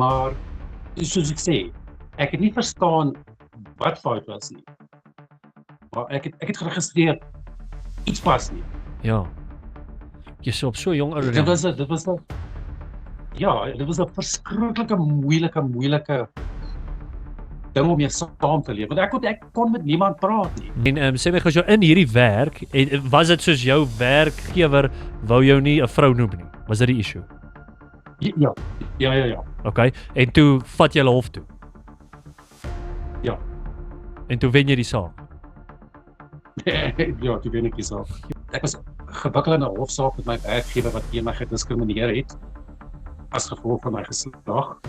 Maar soos ek sê, ek het nie verstaan wat fout was nie. Maar ek het geregistreer iets pas nie. Ja. Jy so op so jong Dit ouderdom. was 'n verskriklike moeilike ding om mee saam te leef. Want ek kon met niemand praat nie. En sê my gou, so in hierdie werk, was dit soos jou werkgewer wou jou nie 'n vrou noem nie? Was dit die issue? Ja. Okay. En toe vat jy hulle hof toe. Ja. En toe wen jy die saak. Ja, toe wen ek die saak. Ek was gewikkeld in 'n hofsaak met my werkgewer wat teen my gediskrimineer het as gevolg van my geslag.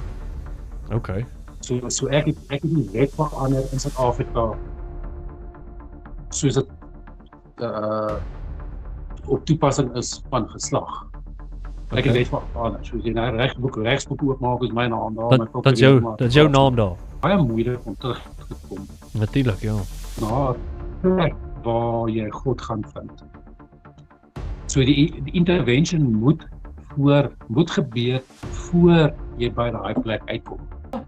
Okay. So ek het die wet verander in Suid-Afrika soos dit op toepassing is van geslag. Ek het wet verander. Soos jy nou regsboek oopmaak is my naam daar. Dat is jou naam daar. Baie moeilik om terug te kom. Natuurlik, ja. Na plek waar jy God gaan vind. So die intervention moet gebeur voor jy by daai plek uitkom.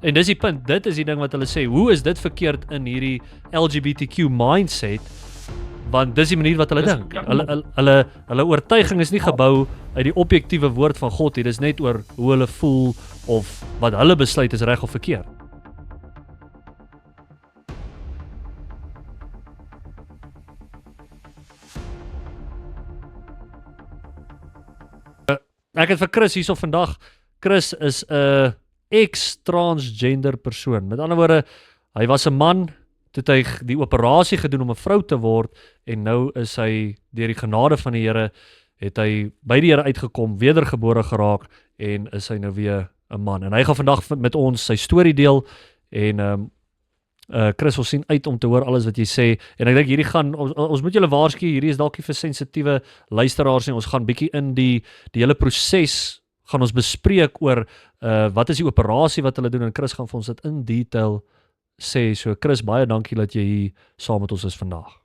En dis die punt, dit is die ding wat hulle sê, hoe is dit verkeerd in hierdie LGBTQ mindset? Want dis die manier wat hulle dink. Hulle oortuiging is nie gebou uit die objektiewe woord van God nie, dis net oor hoe hulle voel of wat hulle besluit is reg of verkeerd. Ek het vir Chris hierso vandag. Chris is 'n ex-transgender persoon. Met ander woorde, hy was 'n man, toe hy die operasie gedoen om 'n vrou te word en nou is hy deur die genade van die Here het hy by die Here uitgekom, wedergebore geraak en is hy nou weer 'n man. En hy gaan vandag met ons sy storie deel en Chris, ons sien uit om te hoor alles wat jy sê en ek dink hierdie gaan ons moet julle waarsku, hierdie is dalk nie vir sensitiewe luisteraars nie. Ons gaan bietjie in die hele proses gaan ons bespreek oor wat is die operasie wat hulle doen en Chris gaan vir ons dit in detail sê. So Chris, baie dankie dat jy hier saam met ons is vandag.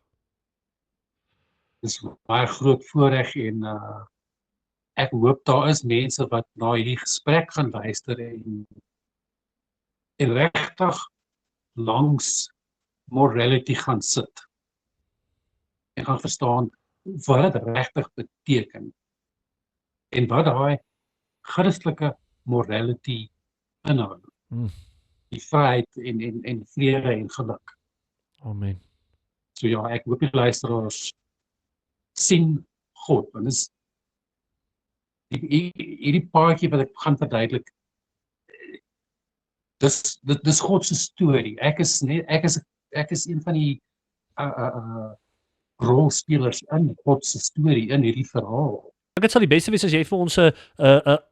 Dis baie groot voorreg en ek hoop daar is mense wat na hierdie gesprek gaan luister en regtig langs morality gaan sit en gaan verstaan wat dit regtig beteken en wat daai Christelike morality inhou. Die vryheid en vrede en geluk. Amen. So ja, ek hoop die luisteraars sien God, want dis hierdie paadjie wat ek gaan verduidelik. Dis God se storie. Ek is een van die rolspelers in God se storie in hierdie verhaal. Dit sal die beste wees as jy vir ons 'n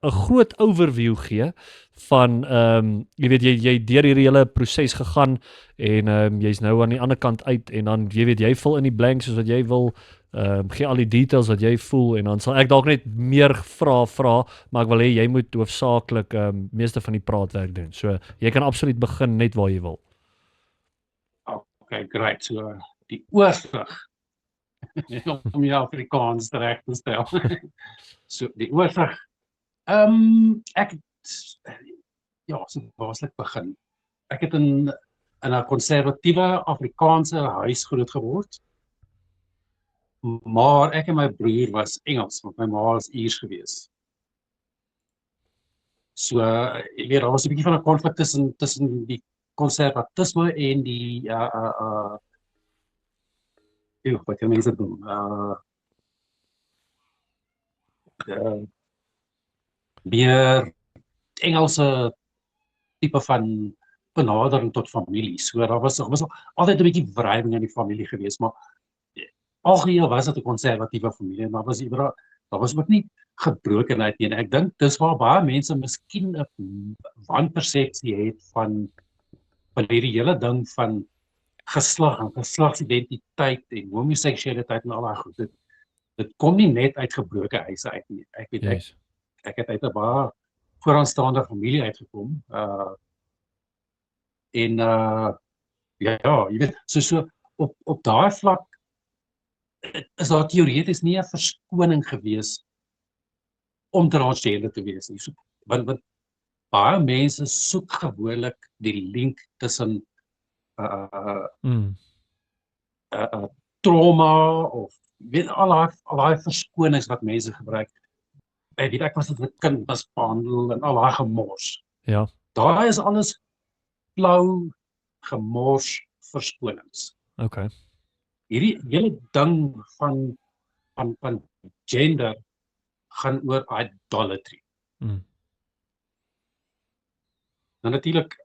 groot overview gee van jy weet jy deur hierdie hele proses gegaan en jy's nou aan die ander kant uit en dan jy weet jy vul in die blanks soos wat jy wil, gee al die details wat jy voel en dan sal ek dalk net meer vra, maar ek wil hê jy moet hoofsaaklik meeste van die praatwerk doen. So jy kan absoluut begin net waar jy wil. Okay, great. So die oorsig om jou Afrikaans reg te stel. So die oorsig. Ek so baslik begin. Ek het in 'n konservatiewe Afrikaanse huis groot geword. Maar ek en my broer was Engels, want my ma was Iers gewees. So ek weet daar was 'n bietjie van 'n konflik tussen die konservatisme en die wat kan mense doen? Meer Engelse tipe van benadering tot familie. So daar was altyd 'n bietjie wrywing in die familie gewees, maar algeheel was dit 'n konservatiewe familie, maar daar was ook nie gebrokenheid nie. Ek dink dis waar baie mense miskien 'n wanpersepsie het van hierdie hele ding van geslag en geslagsidentiteit en homoseksualiteit en al daai goed. Dit kom nie net uit gebroke huise uit nie. Ek weet ek het uit 'n baie vooraanstaande familie uitgekom. Ja, jy weet, so op daai vlak is daar teoreties nie 'n verskoning gewees om transgender te wees nie. So, want baie mense soek gewoonlik die link tussen Mm. trauma of weet al daai verskonings wat mense gebruik. Ek was dit 'n kind was behandel en al daai gemors. Ja. Daai is alles flou gemors verskonings. Okay. Hierdie hele ding van gender gaan oor idolatry. Mm. Nou natuurlik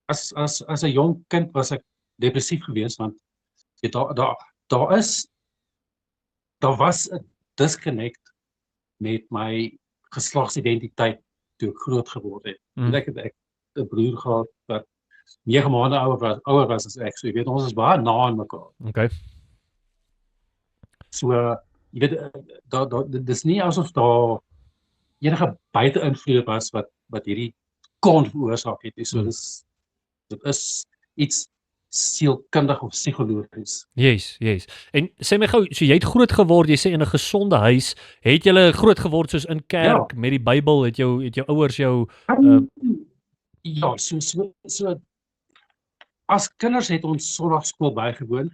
as 'n jong kind was ek depressief geweest want daar was 'n disconnect met my geslagsidentiteit toe ek groot geword het. Mm. Ek het 'n broer gehad wat 9 maande ouer was as ek. So jy weet ons is baie na aan mekaar. Okay. So jy weet dis nie asof daar enige buite-invloed was wat hierdie kon veroorsaak het. So dit is iets sielkundig of psigologies. Yes. En sê my gou, so jy het groot geword, jy sê in 'n gesonde huis, het jy groot geword soos in kerk met die Bybel, het jou ouers jou Ja, so as kinders het ons Sondagskool bygewoon,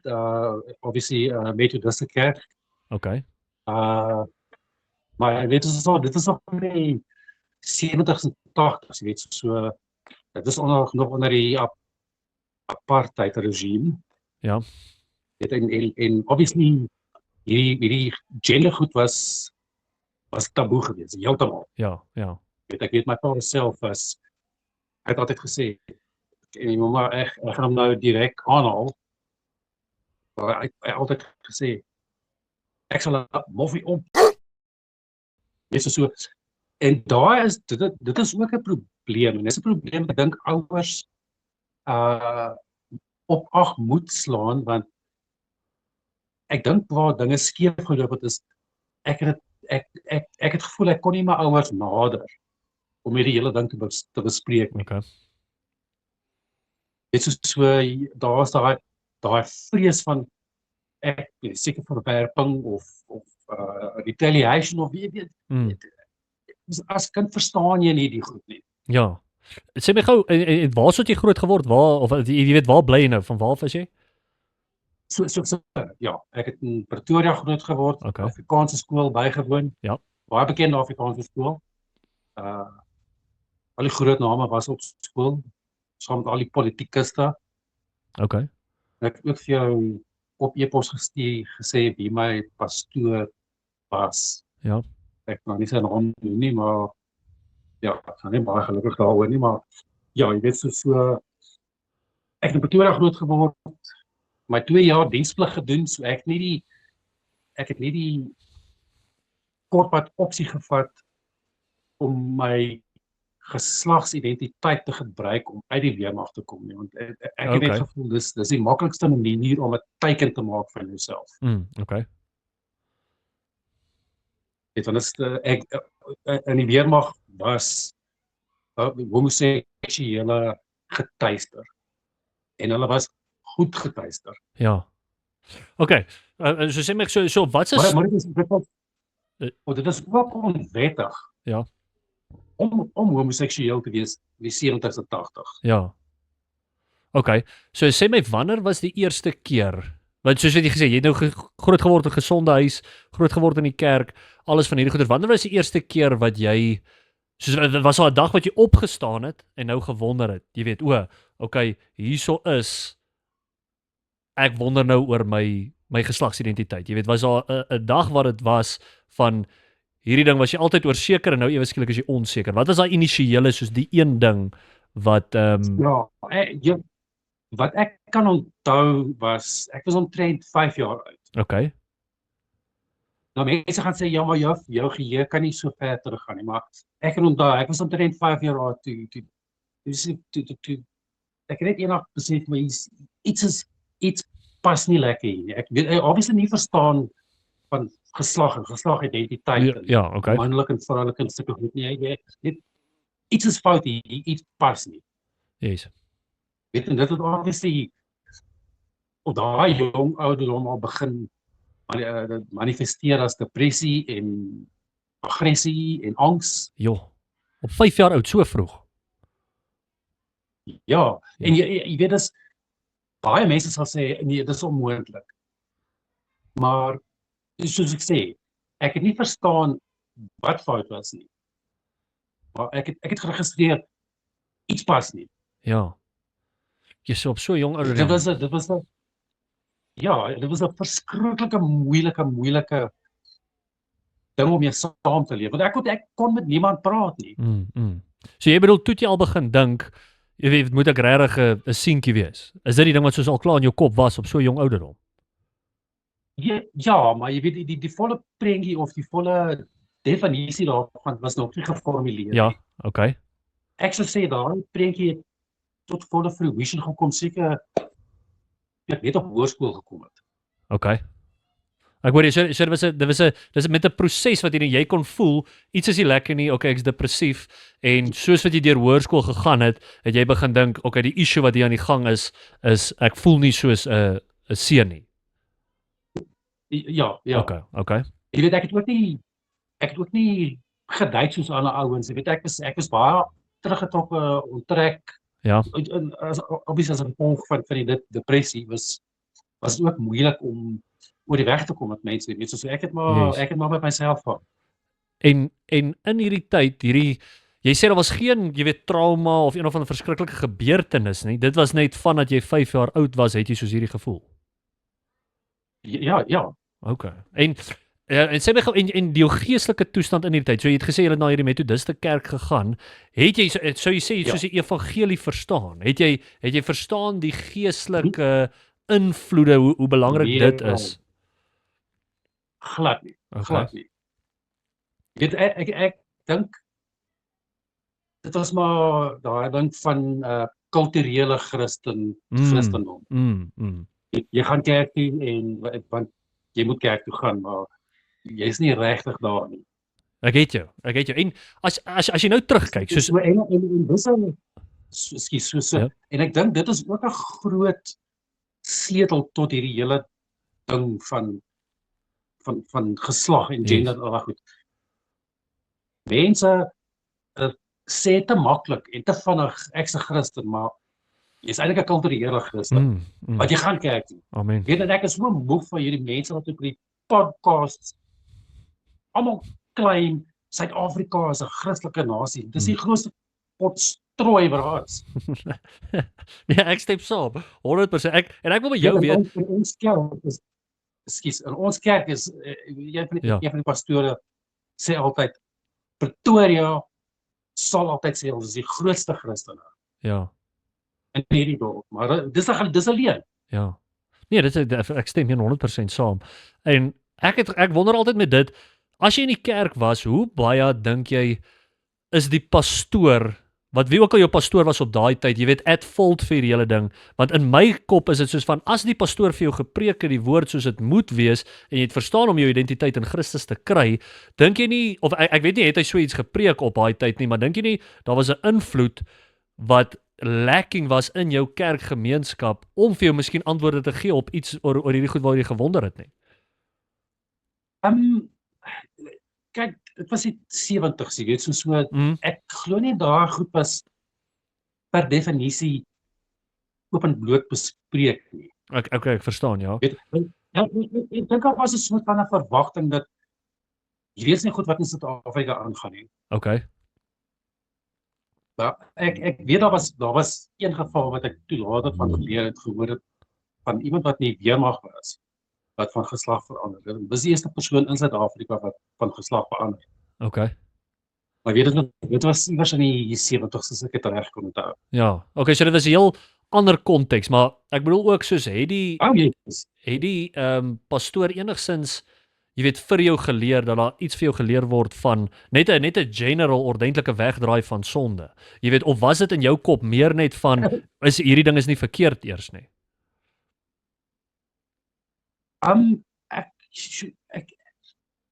obviously Methodiste Kerk. Okay. Maar jy weet dit is nog in die 70s en 80s, jy weet so dit is nog onder die apartheid regime. Ja. En obviously hierdie gendergoed was taboe geweest, heeltemal. Ja. Ek weet my pa self hy het altyd gesê en die mamma ek gaan hom nou direk aanhaal. Maar hy het altyd gesê ek sal 'n moffie op. Dis so. En daai is dit is ook 'n probleem. En dis 'n probleem wat ek dink ouers op ag moet slaan want ek dink waar dinge skeef geloop het is ek het gevoel ek kon nie my ouers nader om hierdie hele ding te bespreek. Okay. Dit is so daar is daai vrees van ek seker verwerping of retaliation of weet as kind verstaan jy nie die goed nie. Ja. Sê my gou, waar het jy groot geword? Waar of jy weet waar bly jy nou? Van waar is jy? So ja, ek het in Pretoria groot geword, Okay. Afrikaanse skool bygewoon. Ja. Baie bekende Afrikaanse skool. Al die groot name was op skool, saam met al die politikuste. Okay. Ek het ook vir jou op e-pos gesê wie my pastoor was. Ja. Ek kan nie sy naam noem nie, maar ja, ek gaan nie baie gelukkig daaroor nie, maar ja, jy weet so ek het in Pretoria groot geword, my 2 jaar diensplig gedoen, so ek het nie die kortpad opsie gevat om my geslagsidentiteit te gebruik om uit die weermag te kom nie, want ek het net gevoel dis die maklikste manier om 'n teiken te maak van jouself. Okay. Dit was ek in die weermag was homoseksuele getuister en hulle was goed getuister. Ja. Okay. So sê my so wat is maar dit is ook onwettig. Ja. Om homoseksueel te wees in die 70s en 80s. Ja. Okay. So sê my wanneer was die eerste keer? Want soos jy gesê, jy het nou groot geword in 'n gesonde huis, groot geword in die kerk, alles van hierdie goeie. Wanneer was die eerste keer wat jy was daar 'n dag wat jy opgestaan het en nou gewonder het? Jy weet, okay, hierso is ek wonder nou oor my geslagsidentiteit. Jy weet, was daar 'n dag wat dit was van hierdie ding was jy altyd oor seker en nou ewe skielik is jy onseker. Wat was daai initiële soos die een ding wat wat ek kan onthou was ek was omtrent 5 jaar oud. Okay. Nou mense gaan sê ja, maar jou geheue kan nie so ver teruggaan nie, maar ek kan onthou ek was omtrent 5 jaar oud toe ek het net eendag besef maar iets pas nie lekker hier. Ek weet obviously nie verstaan van geslag en geslagidentiteit ja, okay. Manlik en vroulik en sulke goed nie. Net iets is fout hier, iets pas nie. Yes. Weet en dit het obviously op daai jong ouderdom al begin manifesteer as depressie en aggressie en angs. Jo. Op 5 jaar oud, so vroeg. Ja, Ja. en jy weet dis baie mense sal sê nee, dis onmoontlik. Maar soos ek sê, ek het nie verstaan wat fout was nie. Maar ek het geregistreer iets pas nie. Ja. Jy's op so jong Dit ouderdom. was 'n dit was 'n verskriklike moeilike ding om mee saam te leef. Want ek kon met niemand praat nie. So jy bedoel toe het jy al begin dink, jy weet, moet ek regtig 'n seentjie wees? Is dit die ding wat soos al klaar in jou kop was op so jong ouderdom? Ja, maar jy weet die volle prentjie of die volle definisie daarvan was nog nie geformuleer Ja, nie. okay. Ek sou sê daai prentjie het tot volle fruition gekom seker net op hoërskool gekom het. Okay. Ek hoor jy so dis met 'n proses wat jy kon voel iets is nie lekker nie, okay, ek's depressief en soos wat jy deur hoërskool gegaan het jy begin dink, okay, die issue wat hier aan die gang is ek voel nie soos 'n seun nie. Ja. Okay. Jy weet ek het ook nie gedate soos ander ouens. Jy weet ek was baie teruggetrokke, onttrek. Ja. Obviously as 'n gevolg van die depressie was dit ook moeilik om oor die weg te kom met mense. Jy weet soos ek het maar met myself gehad. En in hierdie tyd, jy sê daar was geen, jy weet, trauma of een of ander verskriklike gebeurtenis nie. Dit was net vandat jy 5 jaar oud was, het jy soos hierdie gevoel. Ja. Okay. En sê my gou en die geestelike toestand in hierdie tyd. So jy het gesê jy het na hierdie metodiste kerk gegaan. Het jy sou jy sê soos die evangelie verstaan? Het jy verstaan die geestelike invloede hoe belangrik dit is? Glad nie. Okay. Glad nie. Jy weet ek dink dit was maar daai ding van kulturele Christendom. Jy gaan kerk toe en want jy moet kerk toe gaan, maar jy's nie regtig daar nie. Ek het jou. En as jy nou terugkyk, soos en ek dink dit is ook 'n groot sleutel tot hierdie hele ding van geslag en gender al goed. Mense sê te maklik en te vinnig ek's 'n Christen, maar jy's eintlik 'n kulturele Christen. Want jy gaan kerk toe. Amen. Weet ek is so moeg van hierdie mense wat op die podcasts almal claim Suid-Afrika is 'n Christelike nasie. Dis die grootste potstrooi wat daar is. Ja, ek stem saam. 100%. Ek wil by jou weet. In ons kerk is een van die pastore sê altyd Pretoria sal altyd sê ons is die grootste Christene. Ja. In hierdie dorp, maar dis alleen. Ja. Nee, ek stem 100% saam. En ek wonder altyd met dit, as jy in die kerk was, hoe baie dink jy is die pastoor, wat wie ook al jou pastoor was op daai tyd, jy weet, at fault vir die hele ding, want in my kop is dit soos van, as die pastoor vir jou gepreek het die woord soos dit moet wees, en jy het verstaan om jou identiteit in Christus te kry, dink jy nie, of ek weet nie, het hy so iets gepreek op daai tyd nie, maar dink jy nie, daar was 'n invloed wat lacking was in jou kerkgemeenskap om vir jou miskien antwoorde te gee op iets oor hierdie goed waar jy gewonder het nie? Kyk, dit was die 70s, jy weet, so ek glo nie daar goed was per definisie openbloot bespreek nie. Ek verstaan, ja. Weet, ek dink daar was 'n soort van 'n verwagting dat jy weet nie goed wat in Suid-Afrika aangaan nie. Okay. Maar ek weet daar was een geval wat ek toe later van geleer het, gehoor het van iemand wat nie weermag was wat van geslag verander het. Dis die eerste persoon in Suid-Afrika wat van geslag verander het. Okay. Maar weet dit was iewers in die 70's as ek dit reg kon onthou. Ja. Okay, so dit was 'n heel ander konteks, maar ek bedoel ook soos het die pastoor enigsins jy weet vir jou geleer dat daar iets vir jou geleer word van net 'n general ordentlike wegdraai van sonde. Jy weet, of was dit in jou kop meer net van is hierdie ding is nie verkeerd eers nie?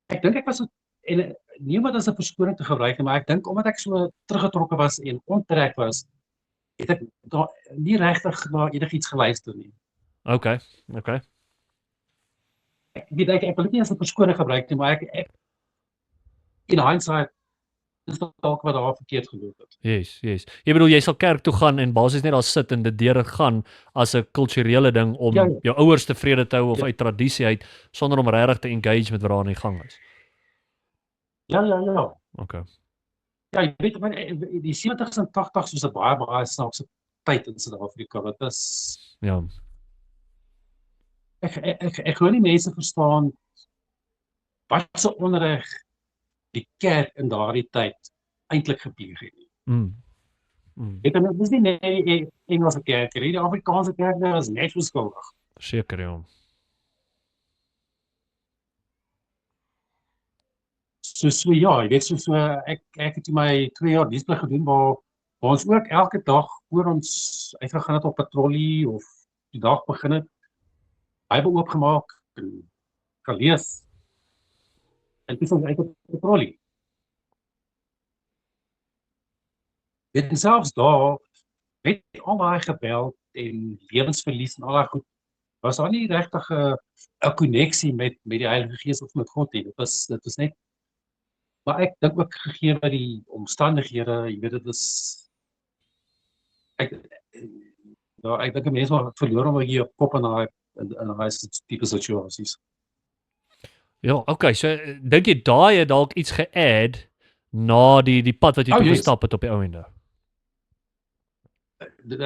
Ek dink ek was en nie omdat as 'n verskoning te gebruik nie, maar ek dink omdat ek so teruggetrokke was en onttrek was, het ek daar nie regtig na enigiets geluister nie. Okay. Ek weet ek wil dit nie as 'n verskoning gebruik nie, maar ek in hindsight dis dalk wat daar verkeerd geloop het. Yes. Jy bedoel jy sal kerk toe gaan en basies net daar sit en dit deur gaan as 'n kulturele ding om Ja. jou ouers tevrede te hou of Ja. uit tradisie uit sonder om regtig te engage met wat daar aan die gang is. Ja. Okay. Ja, jy weet, maar die 70s en 80s was 'n baie snaakse tyd in Suid-Afrika. Dit is Ja. ek glo nie mense verstaan wat so onreg die kerk in daardie tyd eintlik gepleeg het nie. Dit is nie net die Engelse kerk, die Afrikaanse kerk was net so skuldig. Seker ja. So ja, jy weet so ek het my 2 jaar diensplig gedoen waar ons ook elke dag voor ons uitgegaan het op patrollie of die dag begin het, Bybel oopgemaak en gelees. En dis ons uit patrollie. Weet en selfs daar met al daai geweld en lewensverlies en al daai goed, was daar nie regtig 'n koneksie met die Heilige Gees of met God nie. Dit was net. Maar ek dink ook gegee by die omstandighede, jy weet dit is ek dink mense maar verloor om hier kop in daai tipe situasies. Ja, okay, so dink jy daai het dalk iets ge-add na die pad wat jy toe gestap het op die ou ende? Dit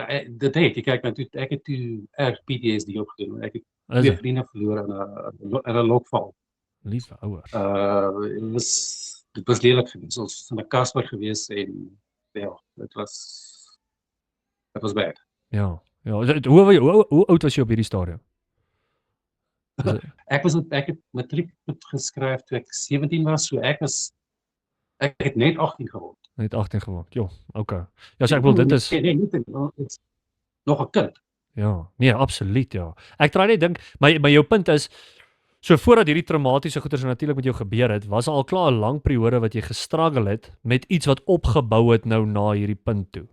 het, jy kyk, ek het toe PTSD opgedoen. Ek het 2 vriende verloor in 'n lokval. Liewe ouer. Dit was lelik geweest. Ons was in 'n Kasper geweest en ja, dit was bad. Ja. Hoe oud was jy op hierdie stadium? Ek het matriek geskryf toe ek 17 was, so ek het net 18 geword. Net 18 geword. Jo, okay. Ja, so ek wil dit is nog 'n kind. Ja, nee, absoluut ja. Ek try net dink, maar jou punt is so voordat hierdie traumatiese goeters natuurlik met jou gebeur het, was al klaar 'n lang periode wat jy gestruggle het met iets wat opgebou het nou na hierdie punt toe.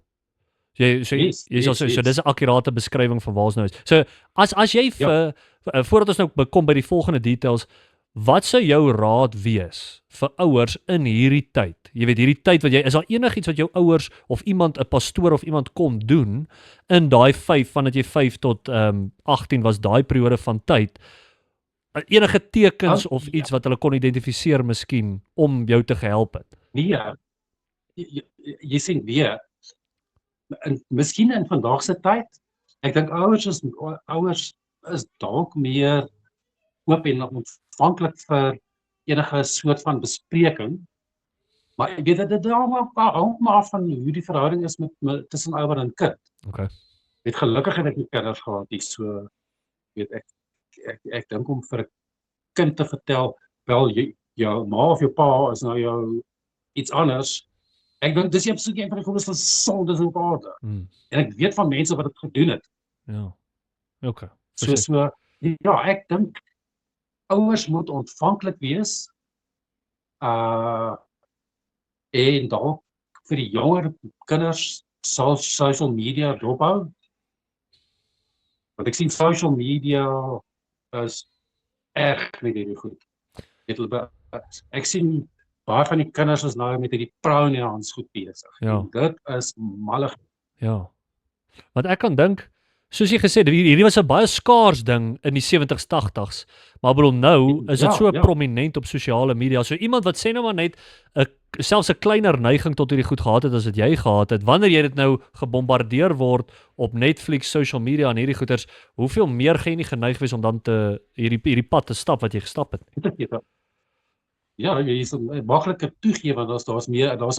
So dis 'n akkurate beskrywing van waar ons nou is. So as jy voordat ons nou kom by die volgende details, wat sou jou raad wees vir ouers in hierdie tyd? Jy weet hierdie tyd wat jy is daar enigiets wat jou ouers of iemand 'n pastoor of iemand kon doen in daai 5 vandat jy 5 tot 18 was daai periode van tyd? Enige tekens of iets wat hulle kon identifiseer miskien om jou te gehelp het? Nee. Jy sien weer miskien in vandag se tyd, ek dink ouers is dalk meer oop en ontvanklik vir enige soort van bespreking. Maar ek weet dit hang maar af van hoe die verhouding is met tussen ouer en kind. Okay. Met gelukkig het ek nie kinders gehad nie, so weet ek dink om vir 'n kind te vertel, wel jou ma of jou pa is nou jou iets anders. Ek dink dis absoluut een van die grootste sondes op aarde. En ek weet van mense wat dit gedoen het. Ja. Okay. So ja, ek dink ouers moet ontvanklik wees. En dalk vir die jonger kinders sal social media dophou. Want ek sien social media is erg nie baie goed. Ek sien baie van die kinders is nou met hierdie pronouns goed besig. Ja. En dit is mallig. Ja. Want ek kan dink, soos jy gesê het, hierdie was 'n baie skaars ding in die 70s, 80s. Maar bedoel nou is dit so prominent op sosiale media. So iemand wat sê nou maar net selfs 'n kleiner neiging tot hierdie goed gehad het as wat jy gehad het, wanneer jy dit nou gebombardeer word op Netflix, social media en hierdie goeters, hoeveel meer gaan jy nie geneig wees om dan hierdie pad te stap wat jy gestap het? Ja, jy is makliker toegee want daar's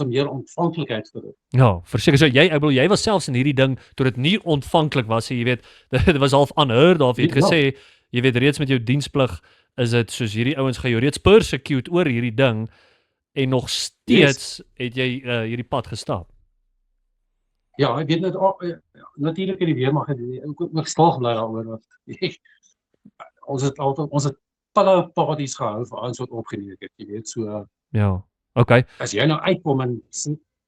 meer ontvanklikheid vir dit. Ja, verseker. So ek bedoel jy was selfs in hierdie ding toe dit nie ontvanklik was, jy weet, dit was half unheard of. Jy het gesê, jy weet reeds met jou diensplig is dit soos hierdie ouens gaan jou reeds persecute oor hierdie ding en nog steeds het jy hierdie pad gestap. Ja, ek weet net natuurlik in die weermag het ook stil gebly daaroor wat ons het pillow parties gehou vir ons wat opgeneem het, jy weet, so ja. Okay. As jy nou uitkom en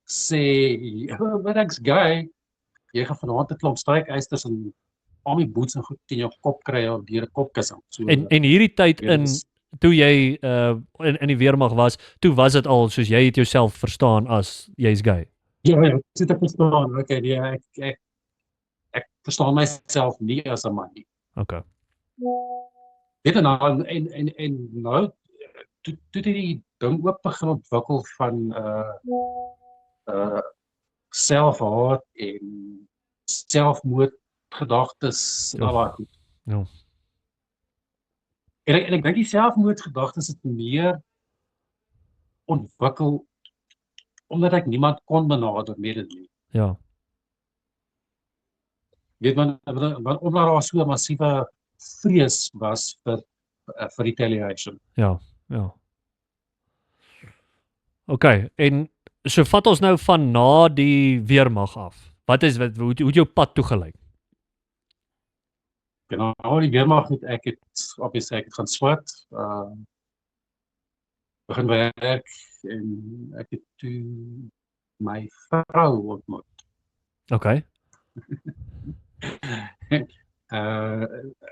sê wat ek's gay, jy gaan vanaand 'n klomp strykeisters en army boots en goed teen jou kop kry of deur 'n kopkussing. So en hierdie tyd toe jy in die weermag was, toe was dit al soos jy het jouself verstaan as jy's gay. Ja, ek sit ek verstaan. Okay, nee, ek verstaan myself nie as 'n man nie. Okay. Weet jy nou en nou toe die ding ook begin ontwikkel van selfhaat en selfmoordgedagtes en al daai goed. Ja. En ek dink die selfmoordgedagtes het meer ontwikkel omdat ek niemand kon benader met dit nie. Ja. Weet man, omdat daar so 'n massiewe vrees was vir retaliation. Ja. Okay, en so vat ons nou van na die weermag af. Hoe het jou pad toegelyk? Nou die weermag het ek het gaan swat, begin werk en ek het toe my vrou ontmoet. Okay.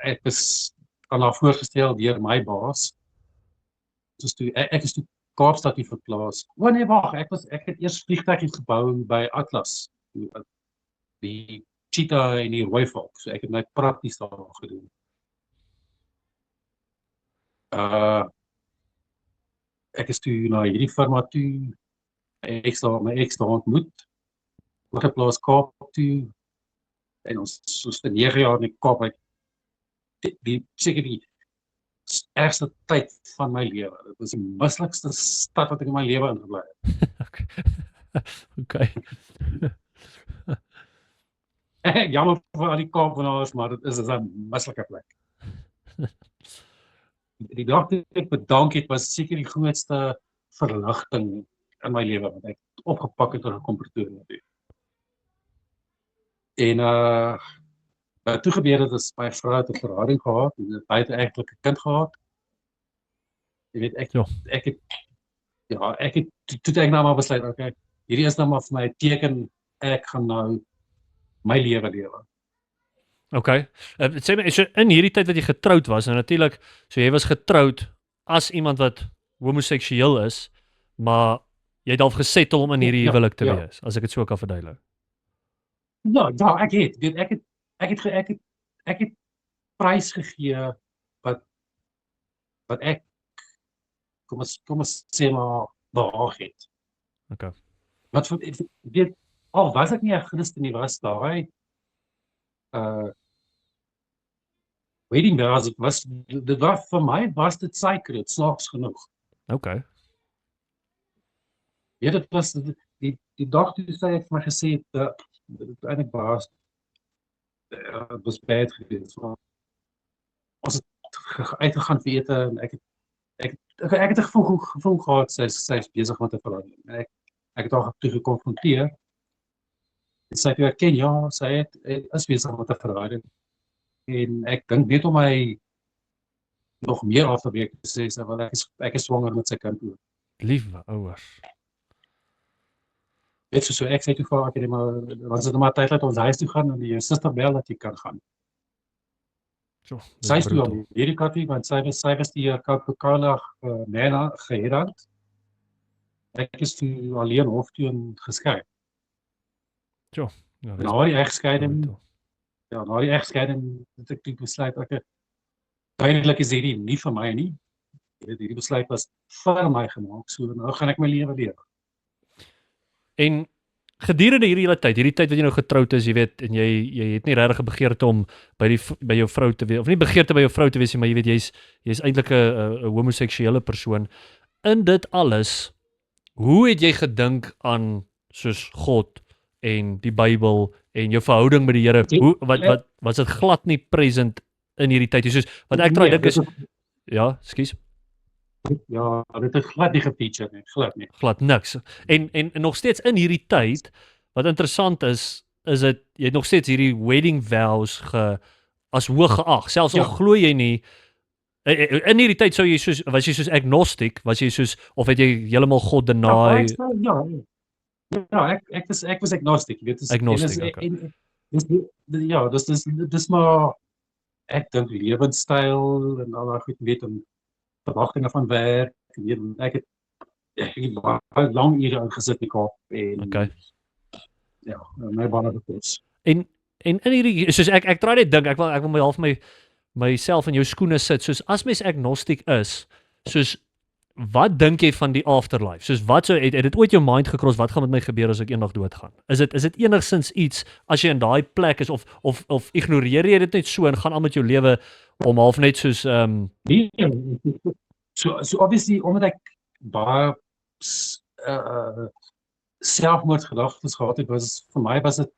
Ek is aan haar voorgestel deur my baas. Ek is toe Kaapstad toe verplaas. Nee, wag, ek het eers vliegtuigies gebou by Atlas. Die cheetah en die rooi valk. So ek het my prakties daar gedoen. Ek is toe na hierdie firma toe. My ex daar ontmoet. Oorgeplaas Kaap toe. En ons soos vir 9 jaar in die Kaap uit seker die ergste tyd van my lewe. Dit was die mislikste stad wat ek in my lewe ingebly het. Okay. Jammer vir al die Kaapenaars, maar dit is 'n mislike plek. Die dag toe ek bedank het, was seker die grootste verligting in my lewe wat ek opgepak het en gekom Pretoria toe. En wat toe gebeur het is my vrou het 'n verhouding gehad en het buite-egtelike kind gehad. Jy weet ek het toe ek nou maar besluit, okay, hierdie is nou maar vir my 'n teken ek gaan nou my lewe lewe. Okay. Sê my, so in hierdie tyd wat jy getroud was, en natuurlik, so jy was getroud as iemand wat homoseksueel is, maar jy het al gesettle om in hierdie huwelik te wees, as ek dit so kan verduidelik. Ja, ek het prys gegee wat ek kom ons sê maar behaag het. Okay. Wat weet al was ek nie 'n Christen nie, was daai wedding dit was vir my was dit sacred, snaaks genoeg. Okay. Ja, dit was die dag toe sy het my gesê dat eintlik was het was bad geweest. Ons het uitgegaan vir ete en ek het 'n gevoel gehad sy is besig met 'n verhouding. Ek het haar toe gekonfronteer. Sy het erken, ja, sy is besig met 'n verhouding. En ek dink net om my nog meer af te breek te sê, want ek is swanger met sy kind ook. Liewe ouers. Weet so ek sê toe vir haar, maar ons het maar tyd laat ons huis toe gaan en die suster bel dat jy kan gaan. Sy is toe op hierdie katie, want sy was die Coca-Cola man geheadhunt. Ek is toe alleen hof toe en geskei. Ja, na die egskeiding het ek toe besluit, duidelik is hierdie nie vir my nie. Hierdie besluit was vir my gemaak, so nou gaan ek my lewe lewe. En gedurende hierdie tyd wat jy nou getroud is, jy weet, en jy het nie regtig 'n begeerte om by jou vrou te wees, of nie begeerte by jou vrou te wees nie, maar jy weet jy's eintlik 'n homoseksuele persoon. In dit alles, hoe het jy gedink aan soos God en die Bybel en jou verhouding met die Here? Wat was dit glad nie present in hierdie tyd? Soos wat ek dink is ja, skus. Ja, dit het glad nie gefeature nie, glad niks. En nog steeds in hierdie tyd, wat interessant is dit jy het nog steeds hierdie wedding vows as hoog geag, selfs al glo jy nie. In hierdie tyd was jy soos agnostic, of het jy heeltemal God deny? Ja, ek was agnostic, weet jy. Agnostic, okay. Ja, dis maar ek dink lewenstyl en al daai goed weet om verwagtinge van werk, ek het baie lang ure ingesit in die Kaap en Okay. ja, my baie gekos. En in hierdie soos ek try net dink, ek wil my half myself in jou skoene sit, soos as mens agnosties is, soos wat dink jy van die afterlife? Soos wat sou het dit ooit jou mind gekros, wat gaan met my gebeur as ek eendag doodgaan? Is dit enigsins iets as jy in daai plek is of ignoreer jy dit net so en gaan aan met jou lewe om half net soos Nee, so obviously omdat ek baie selfmoordgedagtes gehad het, vir my was dit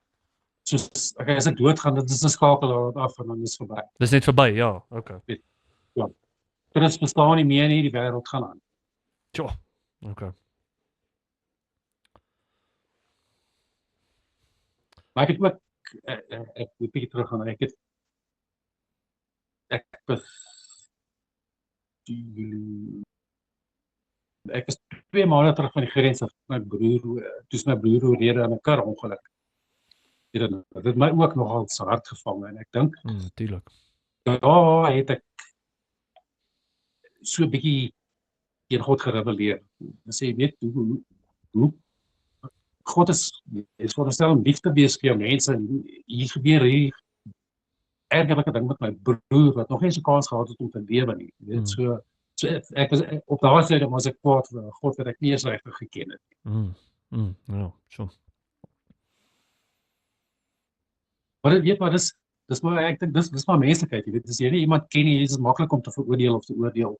soos okay, as ek doodgaan, dit is 'n skakel af en dan is verby. dis net verby, ja, okay. Dit is bestaan nie meer nie, die wêreld gaan aan. Tjoh. Okay. Maar ek het ook ek moet bietjie terug gaan. Ek was 2 maande terug van die grens af met my broer, toe my broer oorlede in 'n karongeluk. Dit het my ook nogal so hard gevang en ek dink Tuurlik. ja, het ek so 'n bietjie teen God gerebelleer. En sê jy weet hoe God is veronderstel om lief te wees vir jou mense en hier gebeur hier ergerlike ding met my broer wat nog nie so kans gehad het om te lewe nie. Jy weet so ek was op daardie stadium was ek kwaad vir God wat ek nie eens regtig geken het. Ja, so. Maar dis maar ek dink dis maar menslikheid, jy weet, as jy nie iemand ken nie, is dit maklik om te veroordeel of te oordeel.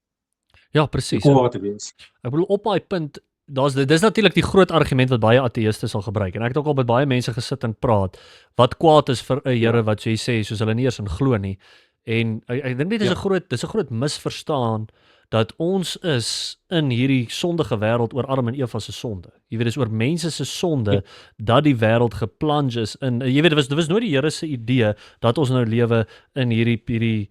Ja, presies. Kwaad te wees. Ek bedoel op daai punt, dis natuurlik die groot argument wat baie ateïste sal gebruik. En ek het ook al met baie mense gesit en praat wat kwaad is vir 'n Here wat so jy sê soos hulle nie eens in glo nie. En ek dink net dis 'n groot misverstaan dat ons is in hierdie sondige wêreld oor Adam en Eva se sonde. Jy weet dis oor mense se sonde dat die wêreld geplunge is in jy weet dit was nooit die Here se idee dat ons nou lewe in hierdie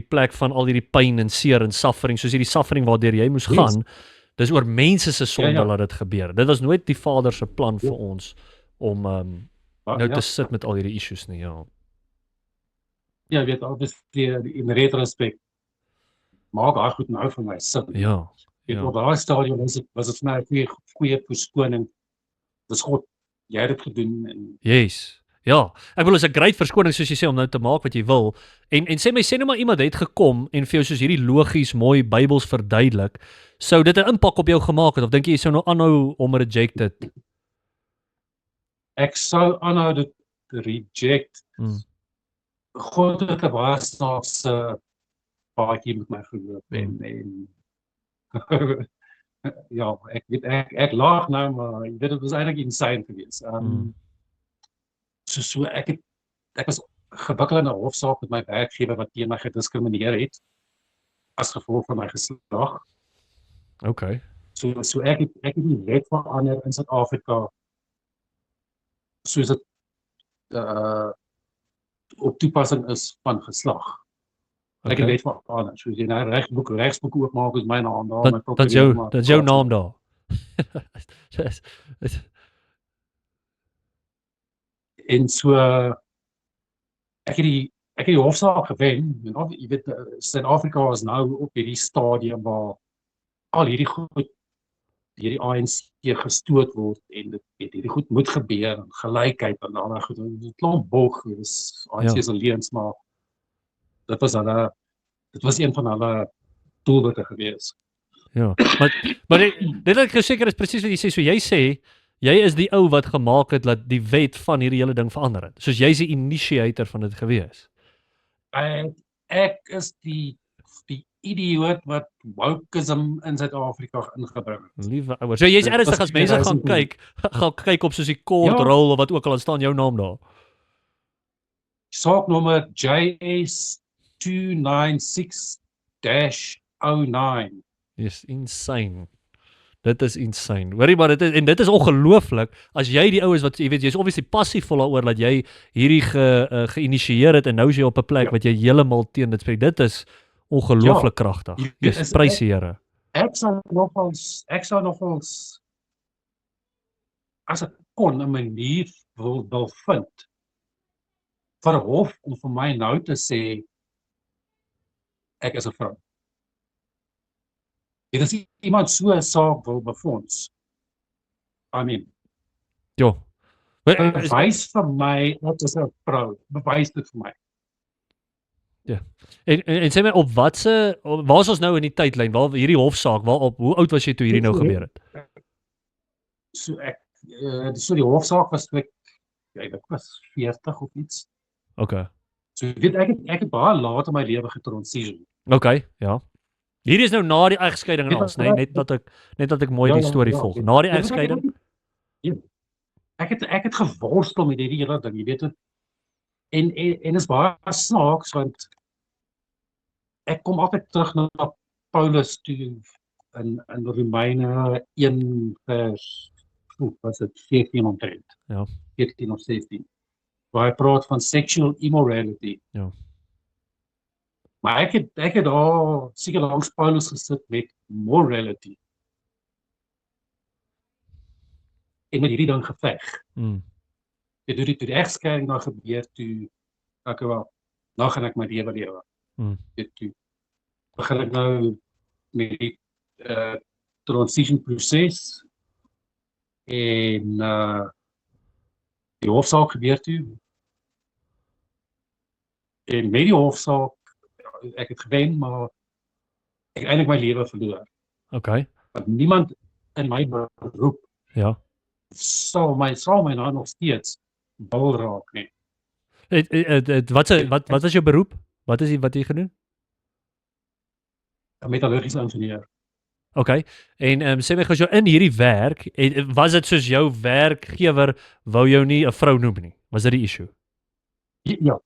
plek van al hierdie pyn en seer en suffering, soos hierdie suffering waardeur jy moes gaan. Dis oor mense se sonde laat dit gebeur. Dit was nooit die Vader se plan vir ons om nou te sit met al hierdie issues nie, ja. Ja, weet obviously in retrospect maak daai goed nou vir my sin. Ja. Op daai stadium was dit vir my 'n goeie verskoning. Dis God, jy het dit gedoen en Yes. Ja, ek bedoel is 'n great verskoning soos jy sê om nou te maak wat jy wil. En sê nou maar iemand het gekom en vir jou soos hierdie logies mooi Bybels verduidelik, sou dit 'n impak op jou gemaak het of dink jy sou nou aanhou om reject dit? Ek sou aanhou dit reject. God het 'n baie snaakse paadjie met my geloop en ja, ek lag nou maar jy weet dit was eintlik insane geweest. So ek was gebukkel in 'n hofsaak met my werkgewer wat teen my gediskrimineer het as gevolg van my geslag. Okay. So ek het die wet verander in Suid-Afrika soos dit op toepassing is van geslag. Ek het wet verander. Soos jy nou regsboek oopmaak is my naam daar, my prokureur. Dit is jou naam daar. En so ek het die hofsaak gewen en jy weet Suid-Afrika is nou op hierdie stadium waar al hierdie goed hierdie ANC gestoot word en dit hierdie goed moet gebeur en gelykheid en daai goed dit klomp bog is ANC se leuns maar dit was een van hulle doelwitte gewees. Ja, maar dit ek seker is presies wat jy sê. So jy sê jy is die ou wat gemaak het dat die wet van hierdie hele ding verander het. Soos jy is die initiator van dit gewees. Ek is die idioot wat wokeism in Suid-Afrika ingebring het. Liewe ouers. So jy's ernstig as mense gaan kyk op soos die court roll of wat ook al staan jou naam daar. Saaknommer JS 296-09. Dis insane. Dit is insane. Hoorie maar dit is ongelooflik as jy die ou is wat jy weet jy's obviously passievol daaroor dat jy hierdie geïnisieer het en nou is jy op 'n plek wat jy heeltemal teen dit spreek. Dit is ongelooflik kragtig. Dis prys die Here. Ek sou nogals as ek kon 'n manier wil vind vir 'n hof om vir my nou te sê ek is 'n vrou. Dit is iemand so 'n saak wil befonds. I mean, Ja. bewys vir my, wat is 'n vrou? Bewys dit vir my. Ja. En sê my op waar is ons nou in die tydlyn? Waar hierdie hofsaak, hoe oud was jy toe hierdie nou gebeur het? So die hofsaak was toe ek was 40 of iets. Okay. So ek het baie laat in my lewe getransition. Okay, ja. Hierdie is nou na die egskeiding en alles, nee, net dat ek mooi die storie volg. Na die egskeiding? Ja. Ek het geworstel met hierdie hele ding, jy weet dit. En is baie snaaks want ek kom altyd terug na Paulus toe in Romeine 1 vers was dit 14 omtrent. Ja. 14 of 16. Waar hy praat van sexual immorality. Ja. Maar ek het daar seker langs Paulus gesit met morality. En met hierdie ding geveg. Toe die egskeiding nou gebeur toe ek wel, nou gaan ek my lewe lewe. Toe begin ek nou met die transition proses en die hofsaak gebeur toe. En met die hofsaak, ek het gewen, maar ek het eintlik my lewe verloor. Okay. Want niemand in my beroep sal my nou nog steeds wil raak nie. Wat was jou beroep? Wat jy gedoen? Metallurgiese ingenieur. Okay. En sê my gou so in hierdie werk, was dit soos jou werkgewer wou jou nie 'n vrou noem nie? Was dit die issue? Ja.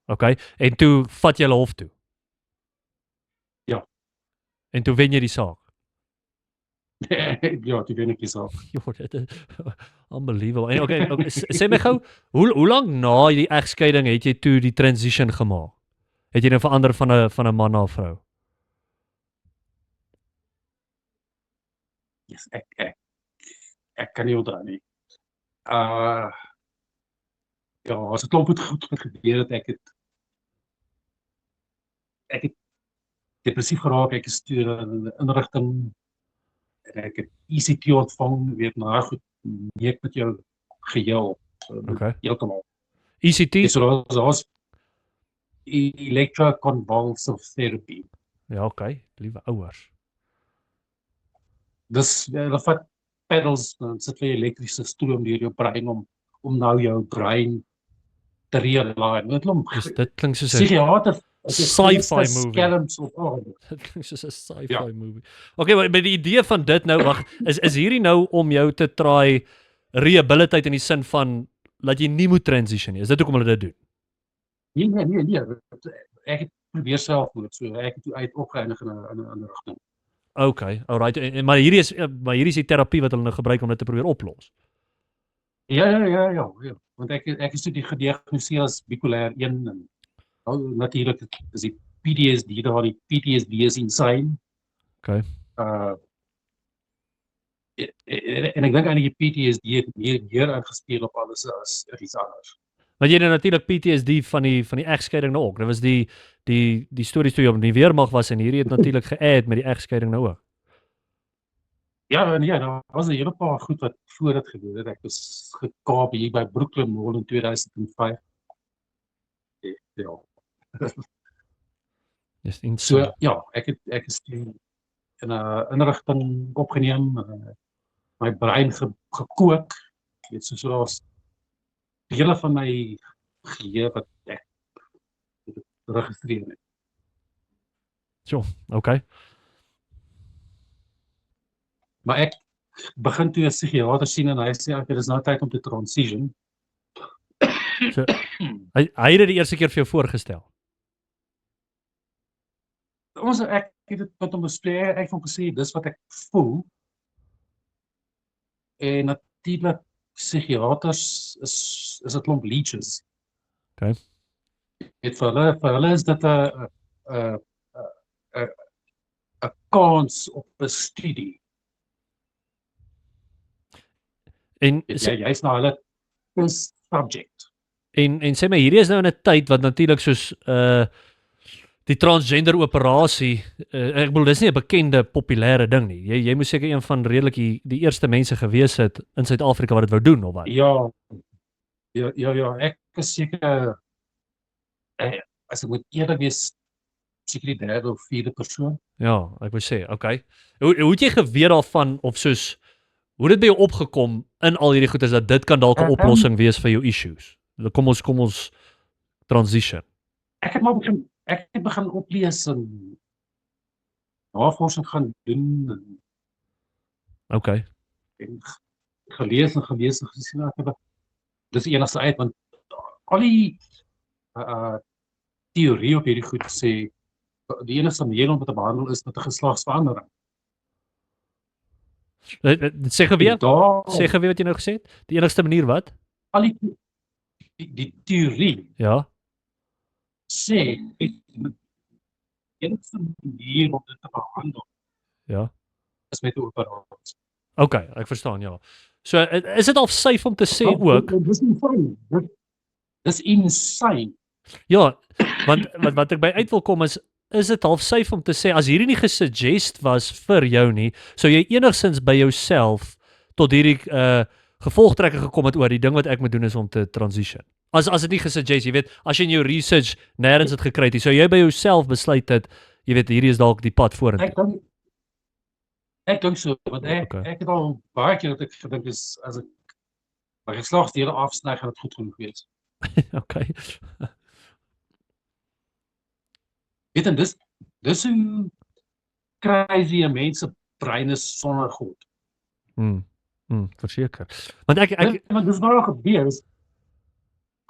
Okay. En toe vat jy hulle hof toe? Ja. En toe wen jy die saak? Ja, toe wen ek die saak. Jo, dit is unbelievable. En okay, sê my gou, hoe lank na die egskeiding het jy toe die transition gemaak? Het jy nou verander van 'n man na 'n vrou? Yes, ek kan nie onthou nie. Ja, as dit klomp goed gebeur het, ek het depressief geraak, ek is toe in inrigting en ek het ECT ontvang, weet maar goed, neek met jou geheel. Okay. Heeltemal. ECT? So daar's electroconvulsive therapy. Ja, okay, liewe ouers. Dis hulle vat pedals, dan sit jy elektriese stroom deur jou brein om nou jou brein te realign. Dit klink soos 'n psigiater sci-fi movie. Dit klink soos 'n sci-fi movie. Okay, maar by die idee van dit nou, wag, is hierdie nou om jou te try rehabilitate in die sin van dat jy nie moet transition nie. Is dit hoekom hulle dit doen? Nee. Ek het probeer selfmoord, so ek het uit opgeëindig in 'n rigting. Okay, alright. Maar hierdie is die terapie wat hulle nou gebruik om dit te probeer oplos. Ja. Want ek is toe gediagnoseer as bipolêr 1 en natuurlik is die PTSD daar, die PTSD is insane. Okay. En ek dink eintlik die PTSD het meer aangespeel op alles as iets anders. Maar jy het natuurlik PTSD van die egskeiding nou ook. Dit was die stories toe jy op die weermag was en hierdie het natuurlik geadd met die egskeiding nou ook. Ja, daar was 'n hele paar goed wat voor dit gebeur het. Ek was gekaap hier by Brooklyn Mall in 2005. Ja. Dis insane. So ja, ek is in 'n inrigting opgeneem, my brein gekook, weet soos daar's dele van my geheue wat ek registreer het. So, okay. Maar ek begin toe 'n psigiater sien en hy sê ek dis nou tyd om te transition. So, hy het dit die eerste keer vir jou voorgestel. Ek het dit met hom bespreek, ek het hom gesê dis wat ek voel. En natuurlik psigiaters is 'n klomp leeches. Okay. Vir hulle is dit 'n kans op 'n studie. En jy's nou hulle subject. En sê my hierdie is nou in 'n tyd wat natuurlik soos die transgender operasie, ek bedoel dis nie 'n bekende populêre ding nie. Jy moet seker een van redelik die eerste mense gewees het in Suid-Afrika wat dit wou doen of wat? Ja, ek is seker, as ek moet eerlik wees, seker die derde of vierde persoon. Ja, ek wou sê, okay. Hoe het jy geweet daarvan of soos hoe het dit by jou opgekom in al hierdie goedes dat dit kan dalk 'n oplossing wees vir jou issues? Kom ons transition. Ek het begin oplees en navorsing gaan doen Okay. en gelees en gesien dis die enigste uit, want al die teorie op hierdie goed sê die enigste manier om dit te behandel is met 'n geslagsverandering. Sê geweet Daar wat jy nou gesê het? Die enigste manier wat? al die teorie Ja. sê die enigste manier om dit te behandel Ja. is met 'n operasie. Okay, ek verstaan, ja. So is dit al safe om te sê ook? Dis insane. Dis insane. Ja, want wat ek by uit wil kom is dit half safe om te sê as hierdie nie gesuggest was vir jou nie, sou jy enigsins by jouself tot hierdie gevolgtrekking gekom het oor die ding wat ek moet doen is om te transition. As dit nie gesuggest, jy weet, as jy in jou research nêrens het gekry het, sou jy by jouself besluit het, jy weet, hierdie is dalk die pad vorentoe. Ek dink so, want ek het al baie keer dat ek gedink is as ek my geslagsdele afsny gaan dit goed genoeg wees. Okay. Weet en dis hoe crazy 'n mens se brein is sonder God. Verseker. Want want dis waar gebeur is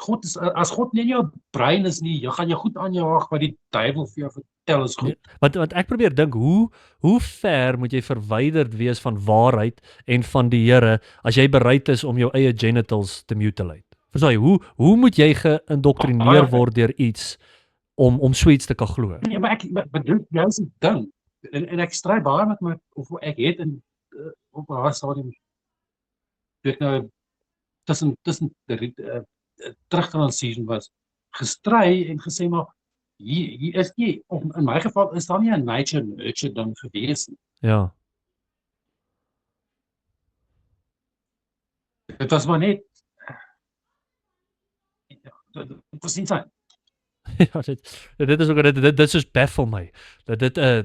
God is as God nie in jou brein is nie, jy gaan jou goed aanjaag wat die duiwel vir jou vertel is goed. Want ek probeer dink hoe ver moet jy verwyderd wees van waarheid en van die Here as jy bereid is om jou eie genitals te mutilate. Verstaan jy, hoe moet jy geïndoktrineer word deur iets om sweets te kan glo? Ja, maar ek bedoel juist die ding en ek stry baie met my of ek het in op 'n stadium weet nou tussen terugtransition was gestry en gesê maar hier is nie of in my geval is daar nie 'n nature nurture ding gewees nie. Ja. Dit was maar net dit was nie sy. Ja, dit is ook dit is baffle my. Dat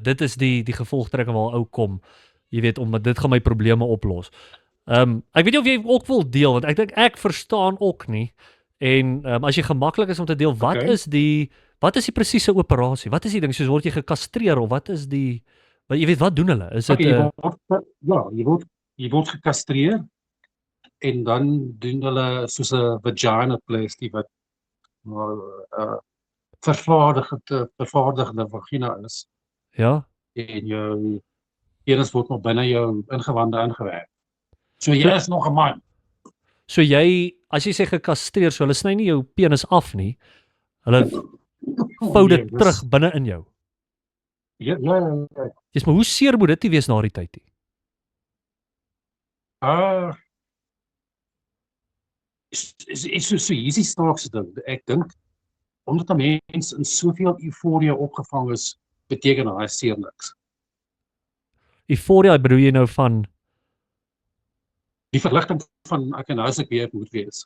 dit is die gevolgtrekking waar ou kom. Jy weet, omdat dit gaan my probleme oplos. Ek weet nie of jy ook wil deel want ek dink ek verstaan ook nie. En as jy gemaklik is om te deel, wat is die presiese operasie? Wat is die ding? Soos word jy gekastreer of wat is die jy weet wat doen hulle? Is dit jy word gekastreer en dan doen hulle soos 'n vaginoplasty wat vervaardigde vagina is. Ja. En jou penis word nog binne jou ingewande ingewerk. So jy is nog 'n man. So jy, as jy sê gekastreer, so hulle sny nie jou penis af nie. Hulle vou dit terug binne in jou. Ja. Dis maar hoe seer moet dit nie wees na die tyd nie? Is so easy snaakse ding. Ek dink omdat 'n mens in soveel euforie opgevang is, beteken daai seer niks. Euforie bedoel jy nou van die verligting van ek en nou as ek weer moet wees.